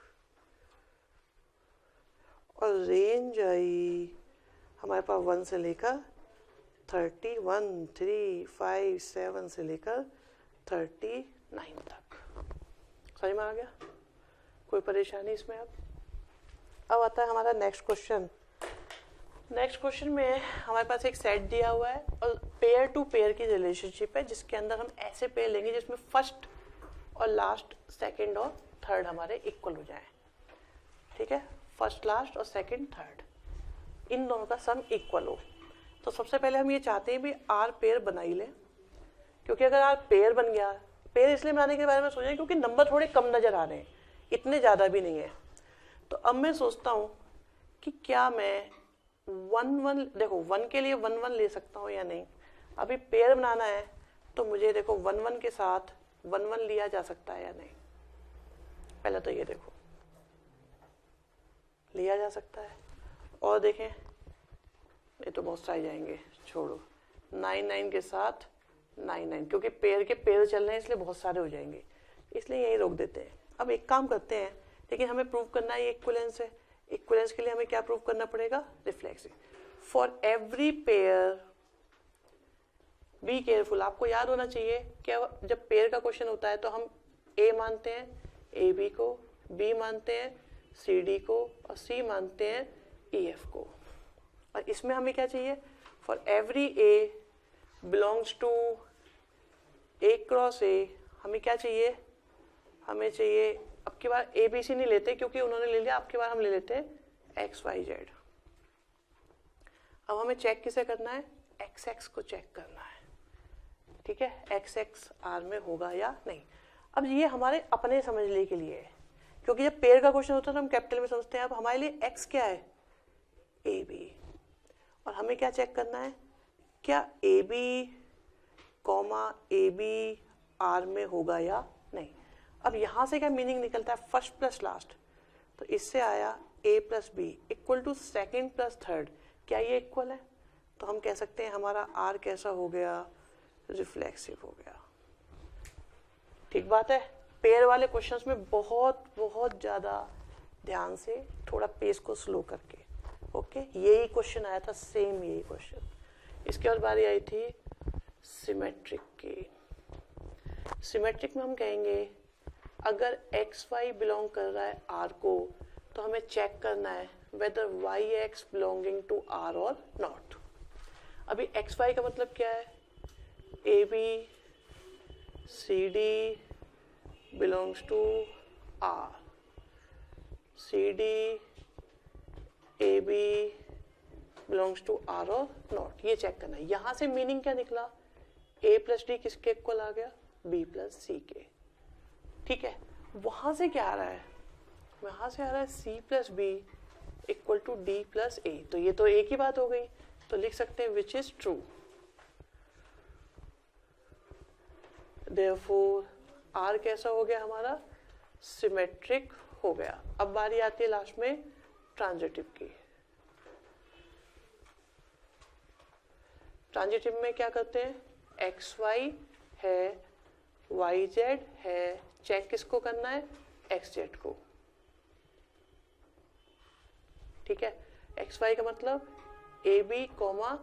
और रेंज आई हमारे पास 1 से लेकर 31, 3, 5, 7 से लेकर 39 तक। समझ में आ गया? कोई परेशानी इसमें? अब आता है हमारा नेक्स्ट क्वेश्चन। नेक्स्ट क्वेश्चन में हमारे पास एक सेट दिया हुआ है और पेयर टू पेयर की रिलेशनशिप है, जिसके अंदर हम ऐसे पेयर लेंगे जिसमें फर्स्ट और लास्ट, सेकंड और थर्ड हमारे इक्वल हो जाए। ठीक है, फर्स्ट, लास्ट और सेकंड, थर्ड, इन दोनों का सम इक्वल हो। तो सबसे पहले हम ये चाहते हैं भी आर पेयर बना ही लें, क्योंकि अगर आर पेयर बन गया, पेयर इसलिए बनाने के बारे में सोचें क्योंकि नंबर थोड़े कम नजर आ रहे हैं, इतने ज़्यादा भी नहीं है। तो अब मैं सोचता हूँ कि क्या मैं 1 देखो 1 के लिए 1 1 ले सकता हूँ या नहीं। अभी पेयर बनाना है तो मुझे देखो 1 1 के साथ 1 1 लिया जा सकता है या नहीं। पहले तो ये देखो लिया जा सकता है। और देखें, ये तो बहुत सारे जाएंगे, छोड़ो। 9 9 के साथ 9 9, क्योंकि पेयर के पेयर चल रहे हैं इसलिए बहुत सारे हो जाएंगे, इसलिए यही रोक देते हैं। अब एक काम करते हैं, लेकिन हमें प्रूव करना है ये इक्विवेलेंस है। इक्विवेलेंस के लिए हमें क्या प्रूव करना पड़ेगा? Reflexive. For every pair be careful. आपको याद होना चाहिए क्या, जब पेयर का क्वेश्चन होता है तो हम ए मानते हैं ए बी को, बी मानते हैं सी डी को और सी मानते हैं ई एफ को। और इसमें हमें क्या चाहिए? For every a belongs to A cross A, हमें क्या चाहिए? हमें चाहिए, अब की बार ए बी सी नहीं लेते क्योंकि उन्होंने ले लिया, अब की बार हम ले लेते हैं एक्स वाई जेड। अब हमें चेक किसे करना है? एक्स एक्स को चेक करना है। ठीक है, एक्स एक्स आर में होगा या नहीं। अब ये हमारे अपने समझने के लिए है, क्योंकि जब पेयर का क्वेश्चन होता है तो हम कैपिटल में समझते हैं। अब हमारे लिए एक्स क्या है? A b. और हमें क्या चेक करना है? क्या a b comma a b R में होगा या नहीं। अब यहां से क्या मीनिंग निकलता है? फर्स्ट प्लस लास्ट, तो इससे आया a plus b equal to second plus third. क्या ये इक्वल है? तो हम कह सकते हैं हमारा आर कैसा हो गया? रिफ्लेक्सिव हो गया। ठीक बात है। पेयर वाले क्वेश्चंस में बहुत बहुत ज्यादा ध्यान से, थोड़ा पेस को स्लो करके। ओके, यही क्वेश्चन आया था, सेम यही क्वेश्चन। इसके बाद बारी आई थी सिमेट्रिक की। सिमेट्रिक में हम कहेंगे अगर एक्स वाई बिलोंग कर रहा है आर को, तो हमें चेक करना है whether y x belonging to R और नॉट। अभी एक्स वाई का मतलब क्या है? A b c d belongs to R, c d a b belongs to R और नॉट, ये चेक करना है। यहां से मीनिंग क्या निकला? ए प्लस डी किसके इक्वल आ गया? बी प्लस सी के। ठीक है, वहां से क्या आ रहा है? वहां से आ रहा है c plus b equal to d plus a. तो ये तो एक ही बात हो गई, तो लिख सकते हैं which is true. Therefore R कैसा हो गया हमारा? सिमेट्रिक हो गया। अब बारी आती है लास्ट में ट्रांजिटिव की। ट्रांजिटिव में क्या करते हैं? एक्स वाई है, वाई जेड है, चेक किसको करना है? एक्स जेड को। ठीक है, एक्स वाई का मतलब a b comma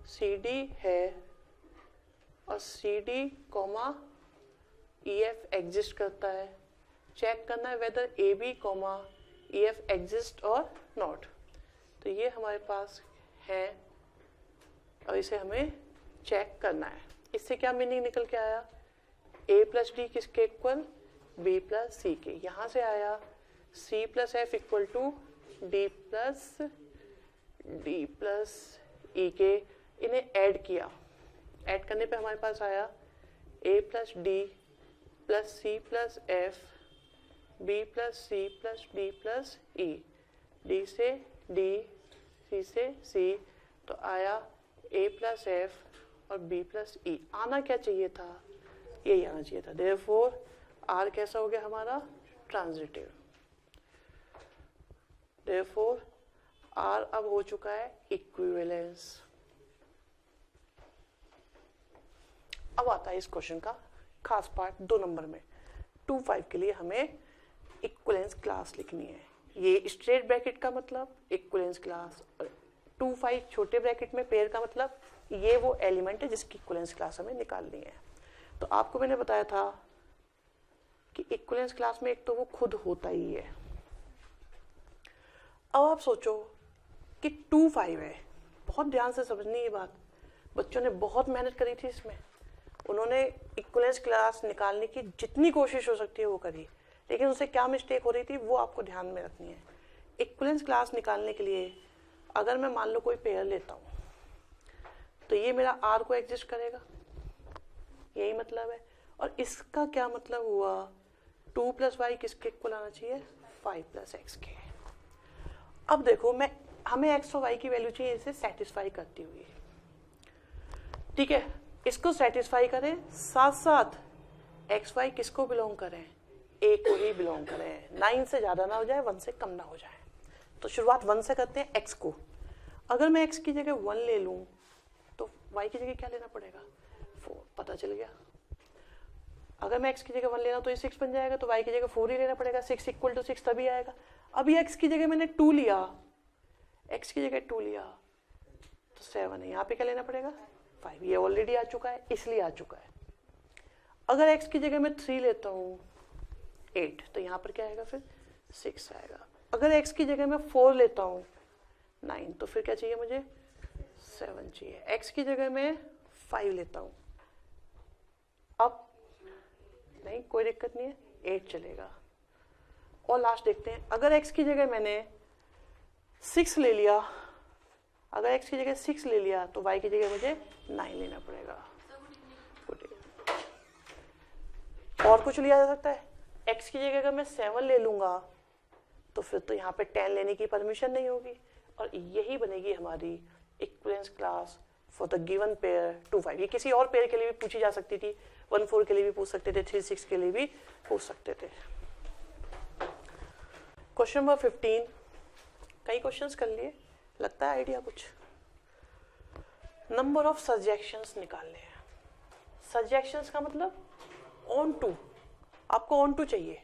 c d है और c d comma e f exist करता है। चेक करना है whether a b comma e f exist और नॉट। तो ये हमारे पास है और इसे हमें चेक करना है। इससे क्या मीनिंग निकल के आया? ए प्लस डी किसके इक्वल? बी प्लस सी के। यहां से आया c plus f equal to d plus e के। इन्हें ऐड किया, ऐड करने पे हमारे पास आया a plus d plus c plus f, b plus c plus d plus e, d से डी, सी से सी, तो आया ए प्लस एफ और बी प्लस ई। आना क्या चाहिए था? यही आना चाहिए था। देयरफॉर आर कैसा हो गया हमारा? ट्रांजिटिव। देयरफॉर आर अब हो चुका है इक्विवेलेंस। आता है इस क्वेश्चन का खास पार्ट 2 नंबर में। 2-5 के लिए हमें इक्विवेलेंस क्लास लिखनी है। ये स्ट्रेट ब्रैकेट का मतलब इक्विवेलेंस क्लास, 2-5 छोटे ब्रैकेट में पेयर का मतलब ये वो एलिमेंट है जिसकी इक्विवेलेंस क्लास हमें निकालनी है। तो आपको मैंने बताया था कि इक्विवेलेंस क्लास में एक तो वो खुद होता ही है। अब आप सोचो कि 2-5 है, बहुत ध्यान से समझनी ये बात, बच्चों ने बहुत मेहनत करी थी इसमें, उन्होंने इक्विवेलेंस क्लास निकालने की जितनी कोशिश हो सकती है वो करी, लेकिन उससे क्या मिस्टेक हो रही थी वो आपको ध्यान में रखनी है। इक्विवेलेंस क्लास निकालने के लिए अगर मैं मान लो कोई पेयर लेता हूँ तो ये मेरा आर को एग्जिस्ट करेगा, यही मतलब है। और इसका क्या मतलब हुआ, 2 + y किसके इक्वल आना चाहिए, 5 + x के। अब देखो हमें x और y की वैल्यू चाहिए इसे सेटिस्फाई करती हुई, ठीक है, इसको सेटिस्फाई करें, साथ साथ एक्स वाई किसको बिलोंग करें, ए को ही बिलोंग करें, 9 से ज्यादा ना हो जाए, 1 से कम ना हो जाए। तो शुरुआत 1 से करते हैं, x को। अगर मैं x की जगह 1 ले लूं तो y की जगह क्या लेना पड़ेगा, 4, पता चल गया। अगर मैं x की जगह 1 लेना तो ये 6 बन जाएगा, तो y की जगह 4 ही लेना पड़ेगा, 6 = 6 तभी आएगा। अब ये x की जगह मैंने 2 लिया, x की जगह 2 लिया तो 7 है, यहाँ पे क्या लेना पड़ेगा, 5, ये ऑलरेडी आ चुका है इसलिए आ चुका है। अगर x की जगह मैं 3 लेता हूँ 8, तो यहाँ पर क्या आएगा, फिर 6 आएगा। अगर x की जगह मैं 4 लेता हूँ 9, तो फिर क्या चाहिए मुझे, 7 चाहिए। x की जगह मैं 5 लेता हूँ, अब नहीं कोई दिक्कत नहीं है, 8 चलेगा। और लास्ट देखते हैं, अगर x की जगह मैंने 6 ले लिया, अगर x की जगह 6 ले लिया तो y की जगह मुझे 9 लेना पड़ेगा। और कुछ लिया जा सकता है, x की जगह अगर मैं 7 ले लूंगा तो फिर तो यहाँ पे 10 लेने की परमिशन नहीं होगी, और यही बनेगी हमारी equivalence class for the given pair 2-5। ये किसी और पेयर के लिए भी पूछी जा सकती थी, 1-4 के लिए भी पूछ सकते थे, 3-6 के लिए भी पूछ सकते थे। क्वेश्चन नंबर 15, कई क्वेश्चंस कर लिए, लगता है आइडिया कुछ। नंबर ऑफ सजेक्शंस निकालने हैं। सजेक्शंस का मतलब ऑन टू, आपको ऑन टू चाहिए।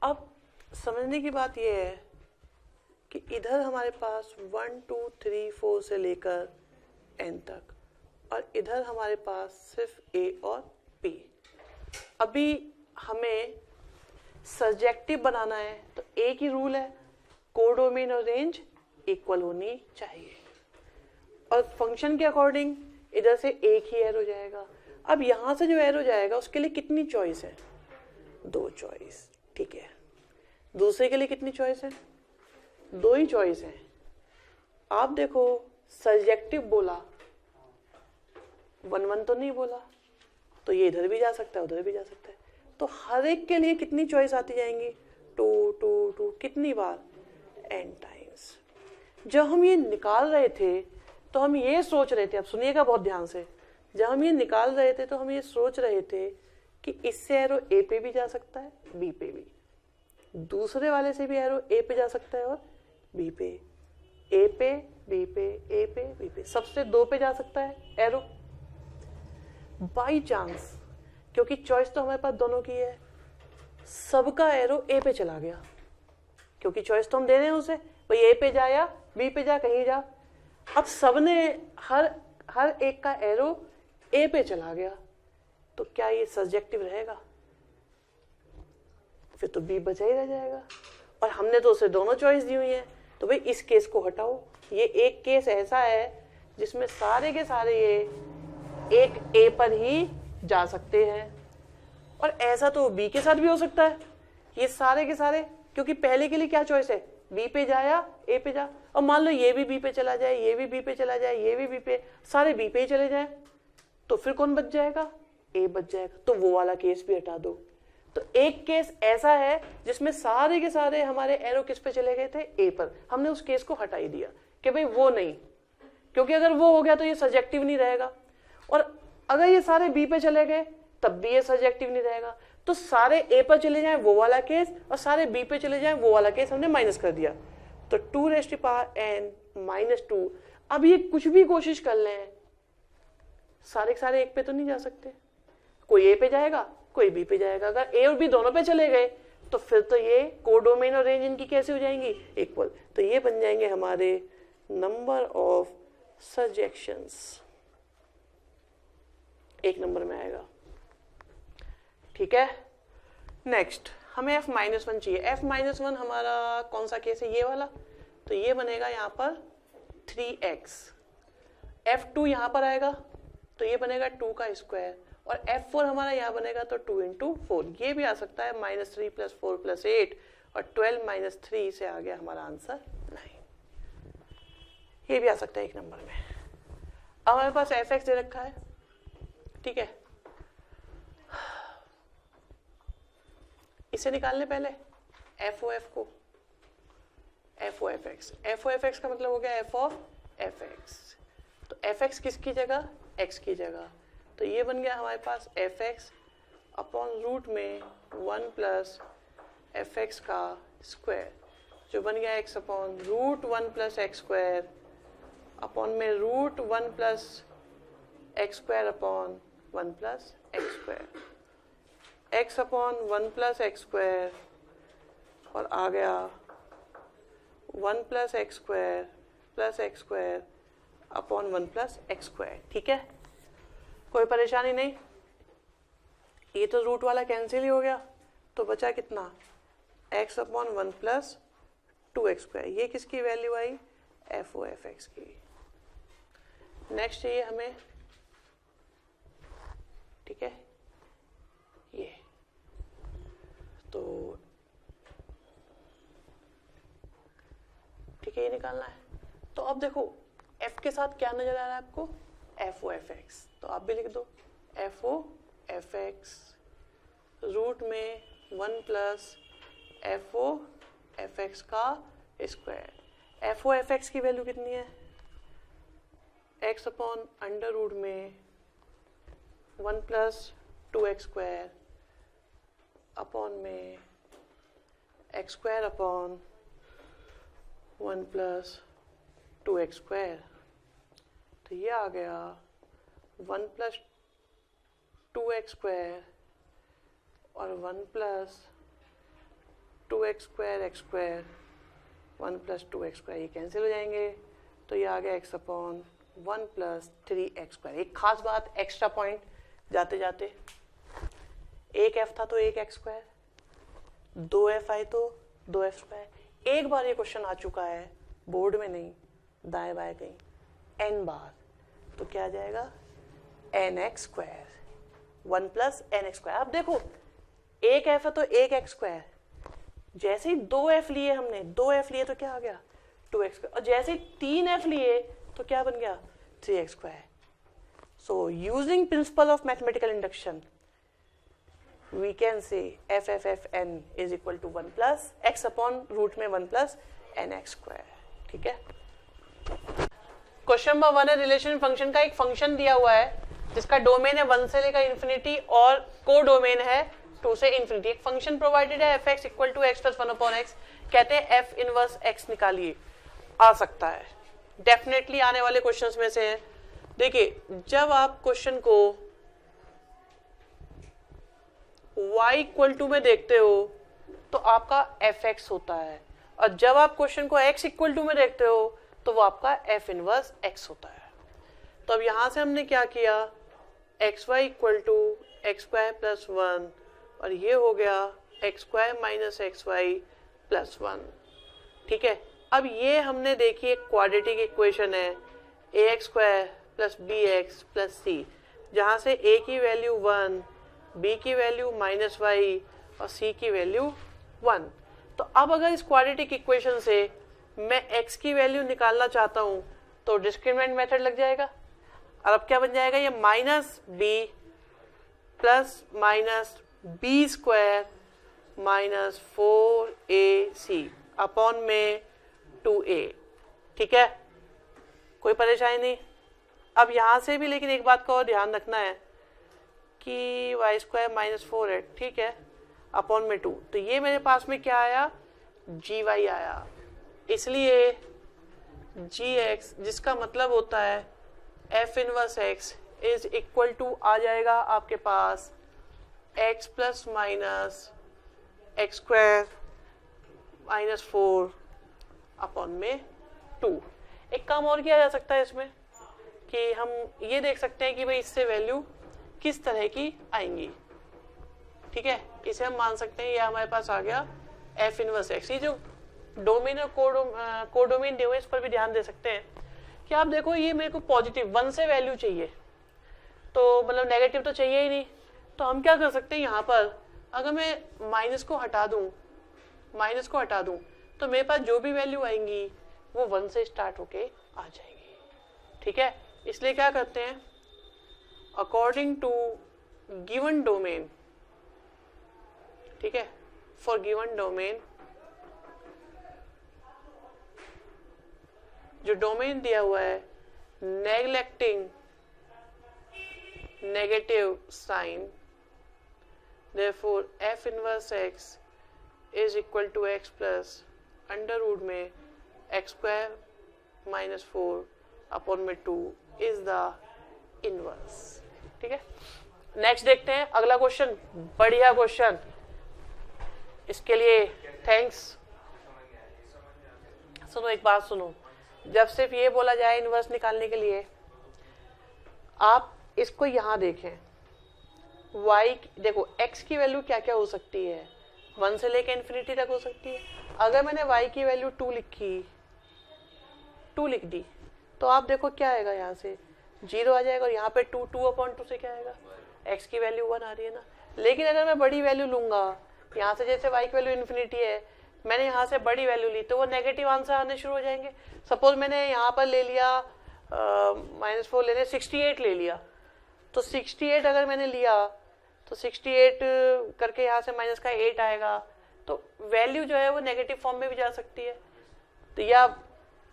अब समझने की बात यह है कि इधर हमारे पास 1 2 3 4 से लेकर n तक, और इधर हमारे पास सिर्फ a और p। अभी हमें सब्जेक्टिव बनाना है तो एक ही रूल है, कोडोमेन और रेंज इक्वल होनी चाहिए, और फंक्शन के अकॉर्डिंग इधर से एक ही एरो जाएगा। अब यहां से जो एरो जाएगा उसके लिए कितनी चॉइस है, 2 चॉइस, ठीक है। दूसरे के लिए कितनी चॉइस है, 2 ही चॉइस है। आप देखो सब्जेक्टिव बोला, 1-1 तो नहीं बोला, तो ये इधर भी जा सकता है उधर भी जा सकता है, तो हर एक के लिए कितनी चॉइस आती जाएंगी, 2 2 2, कितनी बार, n टाइम्स। जब हम ये निकाल रहे थे तो हम ये सोच रहे थे, अब सुनिएगा बहुत ध्यान से, जब हम ये निकाल रहे थे तो हम ये सोच रहे थे कि इससे एरो ए पे भी जा सकता है, बी पे भी, दूसरे वाले से भी एरो ए पे जा सकता है और बी पे, ए पे बी पे, ए पे बी पे, सबसे 2 पे जा सकता है एरो। बाई चांस, क्योंकि चॉइस तो हमारे पास दोनों की है, सबका एरो ए पे चला गया, क्योंकि चॉइस तो हम दे रहे हैं उसे, भाई ए पे जा या बी पे जा, कहीं जा। अब सबने हर एक का एरो ए पे चला गया, तो क्या ये सब्जेक्टिव रहेगा, फिर तो बी बचा ही रह जाएगा। और हमने तो उसे दोनों चॉइस दी हुई है, तो भाई इस केस को हटाओ। ये एक केस ऐसा है जिसमें सारे के सारे ये एक ए पर ही जा सकते हैं, और ऐसा तो बी के साथ भी हो सकता है, ये सारे के सारे, क्योंकि पहले के लिए क्या चॉइस है, बी पे जा या ए पे जा। और मान लो ये भी बी पे चला जाए, ये भी बी पे चला जाए, ये भी बी पे, सारे बी पे ही चले जाए, तो फिर कौन बच जाएगा, ए बच जाएगा, तो वो वाला केस भी हटा दो। तो एक केस ऐसा है जिसमें सारे के सारे हमारे एरो किस पे चले गए थे, ए पर, हमने उस केस को हटा ही दिया कि भाई वो नहीं, क्योंकि अगर वो हो गया तो ये सब्जेक्टिव नहीं रहेगा, और अगर ये सारे बी पे चले गए तब भी ये सब्जेक्टिव नहीं रहेगा। तो सारे ए पर चले जाएं वो वाला केस, और सारे बी पे चले जाएं वो वाला केस हमने माइनस कर दिया, तो 2n - 2। अब ये कुछ भी कोशिश कर लें, सारे के सारे एक पे तो नहीं जा सकते, कोई ए पे जाएगा कोई बी पे जाएगा। अगर ए और बी दोनों पे चले गए तो फिर तो ये कोडोमेन और रेंज इनकी कैसे हो जाएंगी, इक्वल। तो ये बन जाएंगे हमारे नंबर ऑफ सजेशंस, एक नंबर में आएगा। ठीक है, नेक्स्ट हमें f-1 चाहिए। f-1 हमारा कौन सा केस है, ये वाला। तो ये बनेगा यहाँ पर 3x, f2 यहाँ पर आएगा तो ये बनेगा 2 का स्क्वायर, और f4 हमारा यहाँ बनेगा तो 2 इंटू 4। ये भी आ सकता है -3 + 4 + 8, और 12 - 3 से आ गया हमारा आंसर 9। ये भी आ सकता है एक नंबर में। अब हमारे पास fx दे रखा है, ठीक है। इसे निकालने पहले f(f) को, f(f)(x), f(f)(x) का मतलब हो गया f(f)(x). तो fx किसकी जगह, x की जगह। तो ये बन गया हमारे पास fx अपॉन रूट में 1 + fx का स्क्वायर, जो बन गया x upon root 1 + x² upon में root 1 + x² upon 1 + x², x upon 1 + x² और आ गया 1 + x² + x² अपॉन 1 + x²। ठीक है, कोई परेशानी नहीं। ये तो रूट वाला कैंसिल ही हो गया, तो बचा कितना, x अपॉन 1 + 2x²। ये किसकी वैल्यू आई, f(f)(x) की। नेक्स्ट चाहिए हमें, ठीक है, ये तो ठीक है, ये निकालना है। तो अब देखो f के साथ क्या नजर आ रहा है आपको, f(f)(x), तो आप भी लिख दो f(f)(x) रूट में 1 + f(f)(x) का स्क्वायर। f(f)(x) की वैल्यू कितनी है, x अपॉन अंडर रूट में 1 + 2x² अपॉन में x² अपॉन 1 + 2x²। तो ये आ गया 1 + 2x² और 1 + 2x² x², 1 + 2x², ये कैंसिल हो जाएंगे। तो ये आ गया x अपॉन 1 + 3x²। एक खास बात, एक्स्ट्रा पॉइंट जाते जाते, एक f था तो एक x², 2f आए तो 2f²। एक बार ये क्वेश्चन आ चुका है बोर्ड में, नहीं दाएं बाएं कहीं, n बार, तो क्या आ जाएगा nx², 1 + nx²। अब देखो एक f है तो एक x², जैसे ही 2f लिए हमने, 2f लिए तो क्या आ गया 2x², और जैसे ही 3f लिए तो क्या बन गया 3x²। So using principle of mathematical induction, we can say f(f)(n) is equal to 1 + x upon root में 1 + nx²। ठीक है, क्वेश्चन नंबर 1 है, रिलेशन फंक्शन का एक फंक्शन दिया हुआ है जिसका डोमेन है 1 से लेकर इंफिनिटी और को डोमेन है 2 से इंफिनिटी। एक फंक्शन प्रोवाइडेड है f(x) = x + 1/x। कहते हैं f इनवर्स x निकालिए। आ सकता है, डेफिनेटली आने वाले क्वेश्चंस में से है। देखिए, जब आप क्वेश्चन को y = में देखते हो तो आपका fx होता है, और जब आप क्वेश्चन को x = में देखते हो तो वो आपका f इनवर्स x होता है। तो अब यहां से हमने क्या किया, xy = x² + 1, और ये हो गया x² - xy + 1। ठीक है, अब ये हमने देखी एक क्वाड्रेटिक इक्वेशन है ax² + bx + c, जहां से a की वैल्यू 1, b की वैल्यू -y और c की वैल्यू 1। तो अब अगर इस क्वाड्रेटिक इक्वेशन से मैं x की वैल्यू निकालना चाहता हूं तो डिस्क्रिमिनेंट मेथड लग जाएगा। और अब क्या बन जाएगा, ये -b + -b² - 4ac अपॉन में 2a। ठीक है, कोई परेशानी नहीं। अब यहां से भी लेकिन एक बात का और ध्यान रखना है कि y² - 4 है, ठीक है, अपॉन में 2। तो ये मेरे पास में क्या आया, gy आया, इसलिए gx, जिसका मतलब होता है f inverse x is equal to आ जाएगा आपके पास x plus minus x square minus 4 upon में 2। एक काम और किया जा सकता है इसमें कि हम ये देख सकते हैं कि भाई इससे वैल्यू किस तरह की आएंगी। ठीक है, इसे हम मान सकते हैं ये हमारे पास आ गया f इनवर्स x। ये जो डोमेन और कोडोमेन दिए हुए इस पर भी ध्यान दे सकते हैं कि आप देखो ये मेरे को पॉजिटिव 1 से वैल्यू चाहिए, तो मतलब नेगेटिव तो चाहिए ही नहीं। तो हम क्या कर सकते हैं यहाँ पर, अगर मैं माइनस को हटा दूं तो मेरे पास जो भी वैल्यू आएंगी वो 1 से स्टार्ट होके आ जाएंगी। ठीक है, इसलिए क्या करते हैं, अकॉर्डिंग टू गिवन डोमेन, ठीक है, फॉर गिवन डोमेन, जो डोमेन दिया हुआ है neglecting negative sign, therefore f inverse x is equal to x plus under root में एक्स स्क्वायर माइनस 4 अपॉन में 2 इज द इनवर्स। ठीक है, नेक्स्ट देखते हैं अगला क्वेश्चन। बढ़िया क्वेश्चन, इसके लिए थैंक्स। सुनो एक बात सुनो, जब सिर्फ ये बोला जाए इनवर्स निकालने के लिए, आप इसको यहां देखें, y देखो x की वैल्यू क्या क्या हो सकती है, 1 से लेकर इन्फिनिटी तक हो सकती है। अगर मैंने y की वैल्यू 2 लिख दी तो आप देखो क्या आएगा, यहाँ से 0 आ जाएगा और यहाँ पे 2 अपॉन 2 से क्या आएगा, x की वैल्यू 1 आ रही है ना। लेकिन अगर मैं बड़ी वैल्यू लूंगा, यहाँ से जैसे y की वैल्यू इन्फिनिटी है, मैंने यहाँ से बड़ी वैल्यू ली तो वो नेगेटिव आंसर आने शुरू हो जाएंगे। सपोज मैंने यहाँ पर ले लिया -4 लेने 68 ले लिया, तो 68 अगर मैंने लिया तो 68 करके यहाँ से माइनस का 8 आएगा, तो वैल्यू जो है वो नेगेटिव फॉर्म में भी जा सकती है। तो या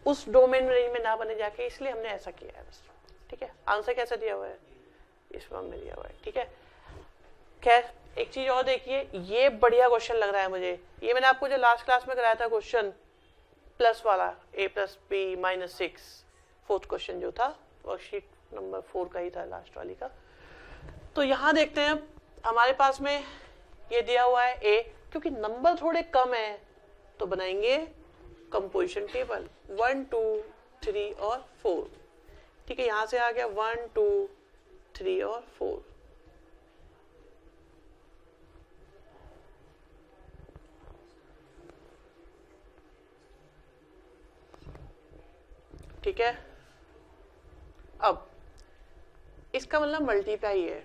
उस डोमेन रेंज में ना बने जाके, इसलिए हमने ऐसा किया है बस। ठीक है, आंसर कैसा दिया हुआ है, इस फॉर्म में दिया हुआ है। ठीक है, खैर एक चीज और देखिए, ये बढ़िया क्वेश्चन लग रहा है मुझे। ये मैंने आपको जो लास्ट क्लास में कराया था क्वेश्चन प्लस वाला, a plus b minus 6, fourth question जो था वर्कशीट नंबर 4 का ही था, लास्ट वाली का। तो यहाँ देखते हैं हमारे पास में ये दिया हुआ है a, क्योंकि नंबर थोड़े कम है तो बनाएंगे कंपोजिशन टेबल 1 2 3 और 4। ठीक है, यहां से आ गया 1 2 3 और 4। ठीक है, अब इसका मतलब मल्टीप्लाई है,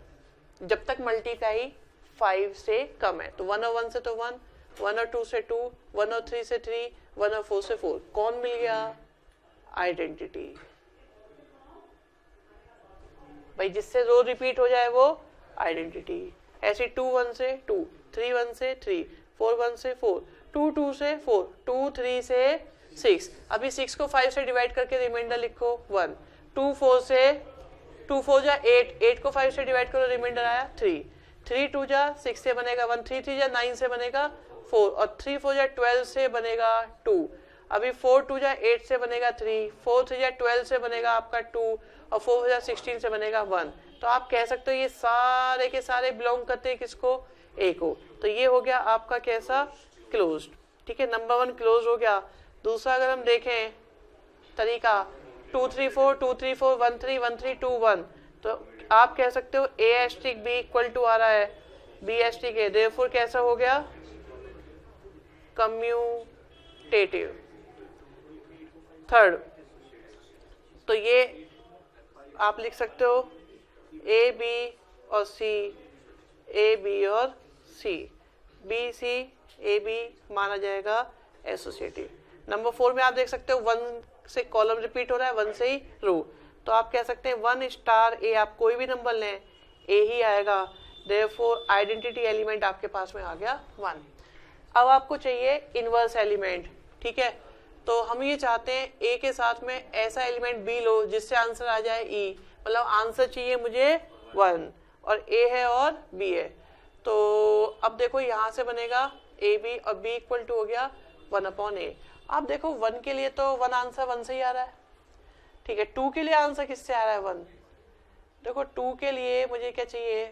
जब तक मल्टीप्लाई 5 से कम है। तो 1 और 1 से तो 1, 1 और 2 से 2, 1 और 3 से 3, 1 और 4 से 4। कौन मिल गया, आइडेंटिटी। भाई जिससे रो रिपीट हो जाए वो आइडेंटिटी। ऐसे 2 1 से 2, 3 1 से 3, 4 1 से 4, 2 2 से 4, 2 3 से 6। अभी 6 को 5 से डिवाइड करके रिमाइंडर लिखो 1, 2 4 से 2 4 जा 8, 8 को 5 से डिवाइड करो, रिमाइंडर आया 3, 3 2 जा 6 से बनेगा 1, 3 3 जा 9 से बनेगा 4, और 3 4 जा 12 से बनेगा 2। अभी 4 2 जा 8 से बनेगा 3, 4 3 जा 12 से बनेगा आपका 2, और 4 जा 16 से बनेगा 1। तो आप कह सकते हो ये सारे के सारे बिलोंग करते हैं किसको, ए को। तो ये हो गया आपका कैसा, क्लोज्ड। ठीक है, नंबर 1 क्लोज हो गया। दूसरा अगर हम देखें तरीका 2 3 4 2 3 4 1 3 1 3 2 1, तो आप कह सकते हो ए एस्ट्रिक बी इक्वल टू आ रहा है बी एस्ट्रिक ए, देयरफॉर कैसा हो गया, कम्यूटेटिव। थर्ड, तो ये आप लिख सकते हो ए बी और सी, ए बी और सी, बी सी ए बी माना जाएगा एसोसिएटिव। नंबर 4 में आप देख सकते हो 1 से कॉलम रिपीट हो रहा है, 1 से ही रो, तो आप कह सकते हैं 1 स्टार ए, आप कोई भी नंबर लें ए ही आएगा, देयरफॉर आइडेंटिटी एलिमेंट आपके पास में आ गया 1। अब आपको चाहिए इनवर्स एलिमेंट। ठीक है, तो हम ये चाहते हैं ए के साथ में ऐसा एलिमेंट बी लो जिससे आंसर आ जाए ई, मतलब आंसर चाहिए मुझे 1 और ए है और बी है। तो अब देखो यहाँ से बनेगा ए बी और बी इक्वल टू हो गया 1 अपॉन ए। आप देखो 1 के लिए तो 1 आंसर 1 से ही आ रहा है। ठीक है, 2 के लिए आंसर किससे आ रहा है 1, देखो 2 के लिए मुझे क्या चाहिए,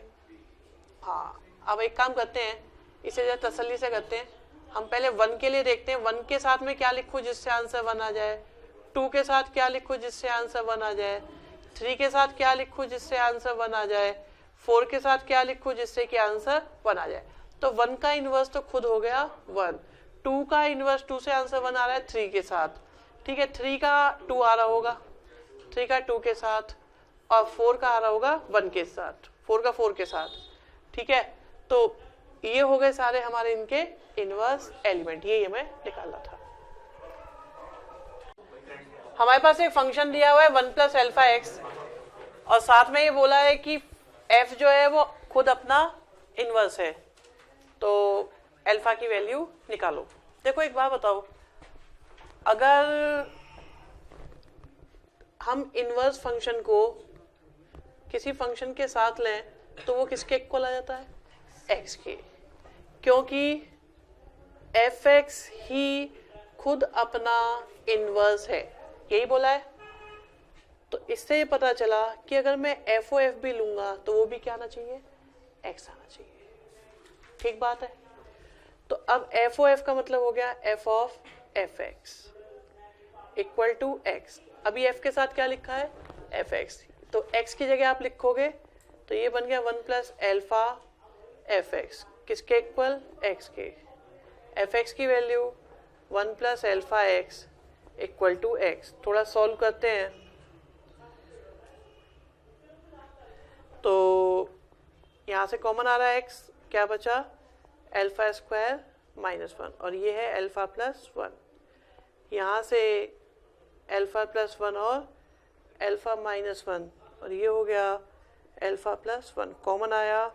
हाँ अब एक काम करते हैं, इसे जरा तसल्ली से करते हैं। हम पहले 1 के लिए देखते हैं, 1 के साथ में क्या लिखूं जिससे आंसर 1 आ जाए, 2 के साथ क्या लिखूं जिससे आंसर 1 आ जाए, 3 के साथ क्या लिखूं जिससे आंसर 1 आ जाए, 4 के साथ क्या लिखूं जिससे कि आंसर 1 आ जाए। तो 1 का इनवर्स तो खुद हो गया 1, 2 का इनवर्स 2 से आंसर 1 आ रहा है 3 के साथ, ठीक है 3 का 2 आ रहा होगा, 3 का 2 के साथ, और 4 का आ रहा होगा 1 के साथ, 4 का 4 के साथ, ठीक है। तो ये हो गए सारे हमारे इनके इनवर्स एलिमेंट, ये हमें निकालना था। हमारे पास एक फंक्शन दिया हुआ है 1 प्लस एल्फा एक्स, और साथ में ये बोला है कि f जो है वो खुद अपना इनवर्स है, तो अल्फा की वैल्यू निकालो। देखो एक बात बताओ, अगर हम इनवर्स फंक्शन को किसी फंक्शन के साथ लें तो वो किसके इक्वल आ जाता है, x के, क्योंकि f(x) ही खुद अपना इनवर्स है, यही बोला है। तो इससे ये पता चला कि अगर मैं f o f भी लूंगा तो वो भी क्या आना चाहिए, x आना चाहिए, ठीक बात है। तो अब f o f का मतलब हो गया f of f(x) equal to x। अभी f के साथ क्या लिखा है, f(x), तो x की जगह आप लिखोगे तो ये बन गया 1 प्लस एल्फा f(x), किसके इक्वल, x के। f(x) की value 1 plus alpha x equal to x। थोड़ा सॉल्व करते हैं तो यहाँ से कॉमन आ रहा है x, क्या बचा, एल्फा स्क्वायर माइनस 1, और ये है एल्फा प्लस 1। यहाँ से एल्फा प्लस 1 और एल्फा माइनस 1, और ये हो गया एल्फा प्लस 1, कॉमन आया,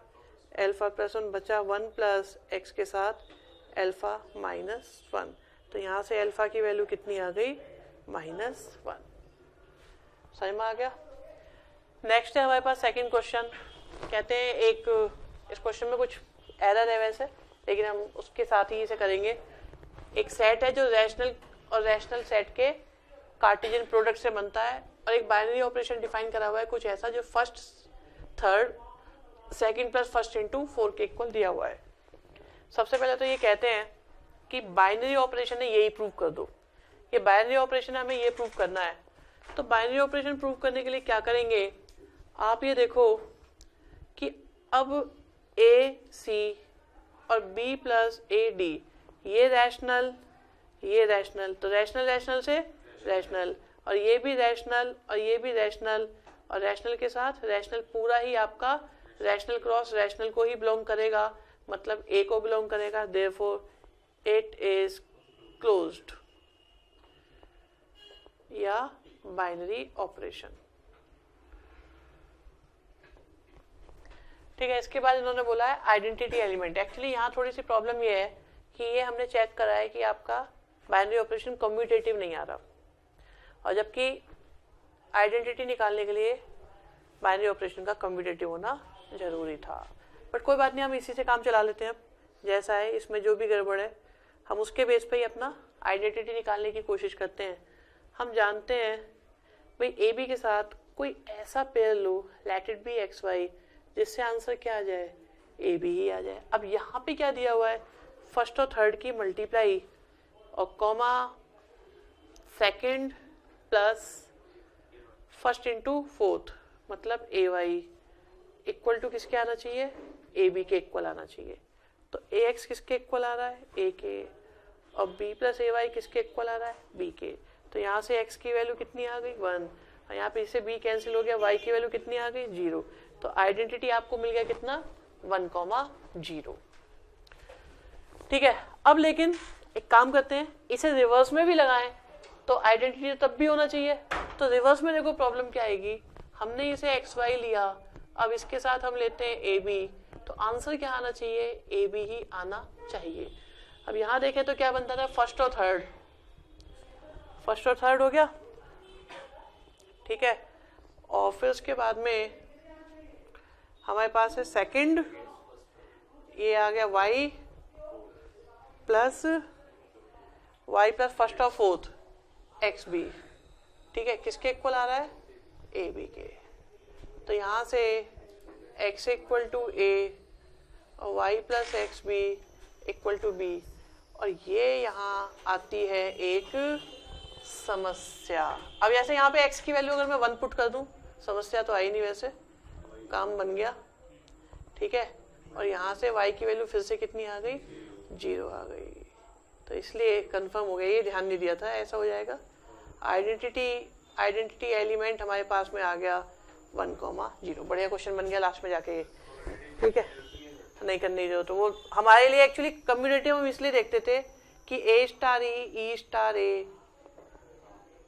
एल्फा प्लस 1 बचा 1 प्लस एक्स के साथ एल्फा माइनस 1। तो यहाँ से एल्फा की वैल्यू कितनी आ गई, -1। समझ में आ गया। नेक्स्ट है हमारे पास सेकंड क्वेश्चन। कहते हैं एक, इस क्वेश्चन में कुछ एरर है वैसे, लेकिन हम उसके साथ ही इसे करेंगे। एक सेट है जो रैशनल और रैशनल सेट के कार्टेशियन प्रोडक्ट से बनता है, और एक बाइनरी ऑपरेशन डिफाइन करा हुआ है कुछ ऐसा जो first third second plus first into 4 के इक्वल दिया हुआ है। सबसे पहले तो ये कहते हैं कि बाइनरी ऑपरेशन है, यही प्रूव कर दो। ये बाइनरी ऑपरेशन हमें ये प्रूव करना है। तो बाइनरी ऑपरेशन प्रूव करने के लिए क्या करेंगे, आप ये देखो कि अब ए सी और बी प्लस ए डी, ये रैशनल ये रैशनल, तो रैशनल रैशनल से रैशनल, और ये भी रैशनल और ये भी रैशनल, और रैशनल के साथ रैशनल पूरा ही आपका रैशनल क्रॉस रैशनल को ही बिलोंग करेगा, मतलब ए को बिलोंग करेगा, देयरफॉर इट इज क्लोज्ड या बाइनरी ऑपरेशन। ठीक है, इसके बाद इन्होंने बोला है आइडेंटिटी एलिमेंट। एक्चुअली यहाँ थोड़ी सी प्रॉब्लम ये है कि ये हमने चेक करा है कि आपका बाइनरी ऑपरेशन कम्यूटेटिव नहीं आ रहा, और जबकि आइडेंटिटी निकालने के लिए बाइनरी ऑपरेशन का कम्यूटेटिव होना जरूरी था। बट कोई बात नहीं, हम इसी से काम चला लेते हैं। जैसा है इसमें जो भी गड़बड़ है हम उसके बेस पे ही अपना आइडेंटिटी निकालने की कोशिश करते हैं। हम जानते हैं भाई ए बी के साथ कोई ऐसा पेयर लो, let it be x y, जिससे आंसर क्या आ जाए, ए बी ही आ जाए। अब यहाँ पे क्या दिया हुआ है, फर्स्ट और थर्ड की मल्टीप्लाई और comma second plus first into fourth, मतलब ए वाई इक्वल टू किसके आना चाहिए, ए बी के इक्वल आना चाहिए। तो ए एक्स किसके इक्वल आ रहा है, ए के, और बी प्लस ए वाई किसके इक्वल आ रहा है, बी के। तो यहाँ से एक्स की वैल्यू कितनी आ गई, 1, और यहाँ पे इससे बी कैंसिल हो गया, वाई की वैल्यू कितनी आ गई, 0। तो आइडेंटिटी आपको मिल गया कितना, 1,0। ठीक है, अब लेकिन एक काम करते हैं, इसे रिवर्स में भी लगाएं तो आइडेंटिटी तब भी होना चाहिए। तो रिवर्स में देखो प्रॉब्लम क्या आएगी, हमने इसे एक्स वाई लिया, अब इसके साथ हम लेते हैं ए बी, तो आंसर क्या आना चाहिए, ए बी ही आना चाहिए। अब यहाँ देखें तो क्या बनता था, फर्स्ट और थर्ड, फर्स्ट और थर्ड हो गया, ठीक है। और फिर उसके बाद में हमारे पास है सेकंड, ये आ गया y प्लस फर्स्ट और फोर्थ एक्स बी, ठीक है, किसके इक्वल आ रहा है, ए बी के। तो यहाँ से x इक्वल टू a और y plus x b equal to b, और ये यहाँ आती है एक समस्या। अब जैसे यहाँ पे x की वैल्यू अगर मैं 1 पुट कर दूं, समस्या तो आई नहीं, वैसे काम बन गया, ठीक है। और यहाँ से y की वैल्यू फिर से कितनी आ गई, 0 आ गई, तो इसलिए कंफर्म हो गया, ये ध्यान नहीं दिया था, ऐसा हो जाएगा। आइडेंटिटी एलिमेंट हमारे पास में आ गया 1,0। बढ़िया क्वेश्चन बन गया लास्ट में जाके, ठीक है, नहीं करने की जरूरत। तो वो हमारे लिए एक्चुअली कम्युनिटी में हम इसलिए देखते थे कि A star E star A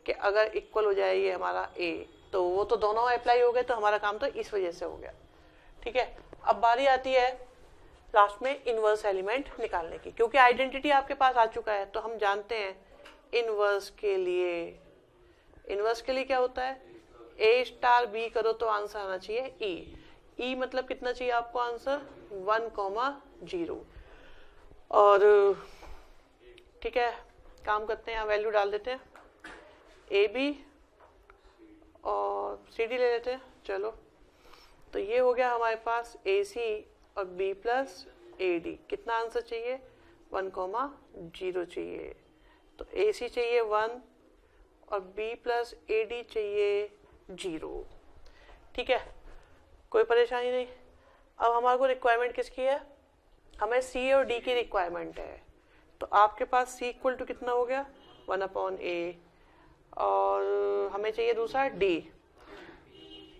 के अगर इक्वल हो जाए ये हमारा A, तो वो तो दोनों अप्लाई हो गए, तो हमारा काम तो इस वजह से हो गया, ठीक है। अब बारी आती है लास्ट में इनवर्स एलिमेंट निकालने की, क्योंकि आइडेंटिटी आपके पास आ चुका है, तो हम जानते हैं इनवर्स के लिए क्या होता है, A स्टार B करो तो आंसर आना चाहिए E मतलब कितना चाहिए आपको आंसर, 1,0। और ठीक है, काम करते हैं, यहाँ वैल्यू डाल देते हैं AB और CD ले लेते हैं, चलो। तो ये हो गया हमारे पास AC और B प्लस AD, कितना आंसर चाहिए, 1,0 चाहिए। तो AC चाहिए 1 और B प्लस AD चाहिए 0, ठीक है, कोई परेशानी नहीं। अब हमारे को रिक्वायरमेंट किसकी है, हमें C और D की रिक्वायरमेंट है, तो आपके पास C इक्वल टू कितना हो गया, 1/A, और हमें चाहिए दूसरा D,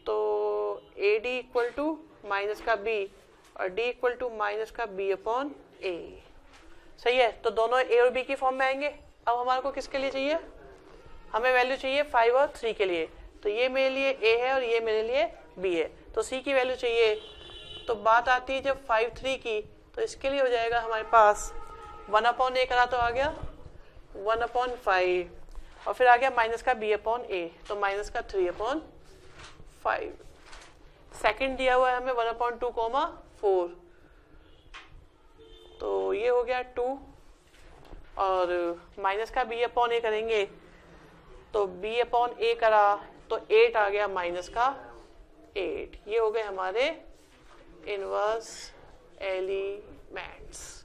तो AD इक्वल टू माइनस का B और D इक्वल टू माइनस का B/A, सही है। तो दोनों A और B की फॉर्म में आएंगे। अब हमारे को किसके लिए चाहिए, हमें वैल्यू चाहिए 5 और 3 के लिए, तो ये मेरे लिए A है और ये मेरे लिए B है, तो C की वैल्यू चाहिए। तो बात आती है जब 5 3 की, तो इसके लिए हो जाएगा हमारे पास 1/A करा तो आ गया 1/5, और फिर आ गया माइनस का B/A, तो माइनस का 3/5। सेकंड दिया हुआ है हमें 1/2,4, तो ये हो गया 2, और माइनस का B/A करेंगे, तो B/A करा तो 8 आ गया माइनस का 8। ये हो गए हमारे इनवर्स एलिमेंट्स।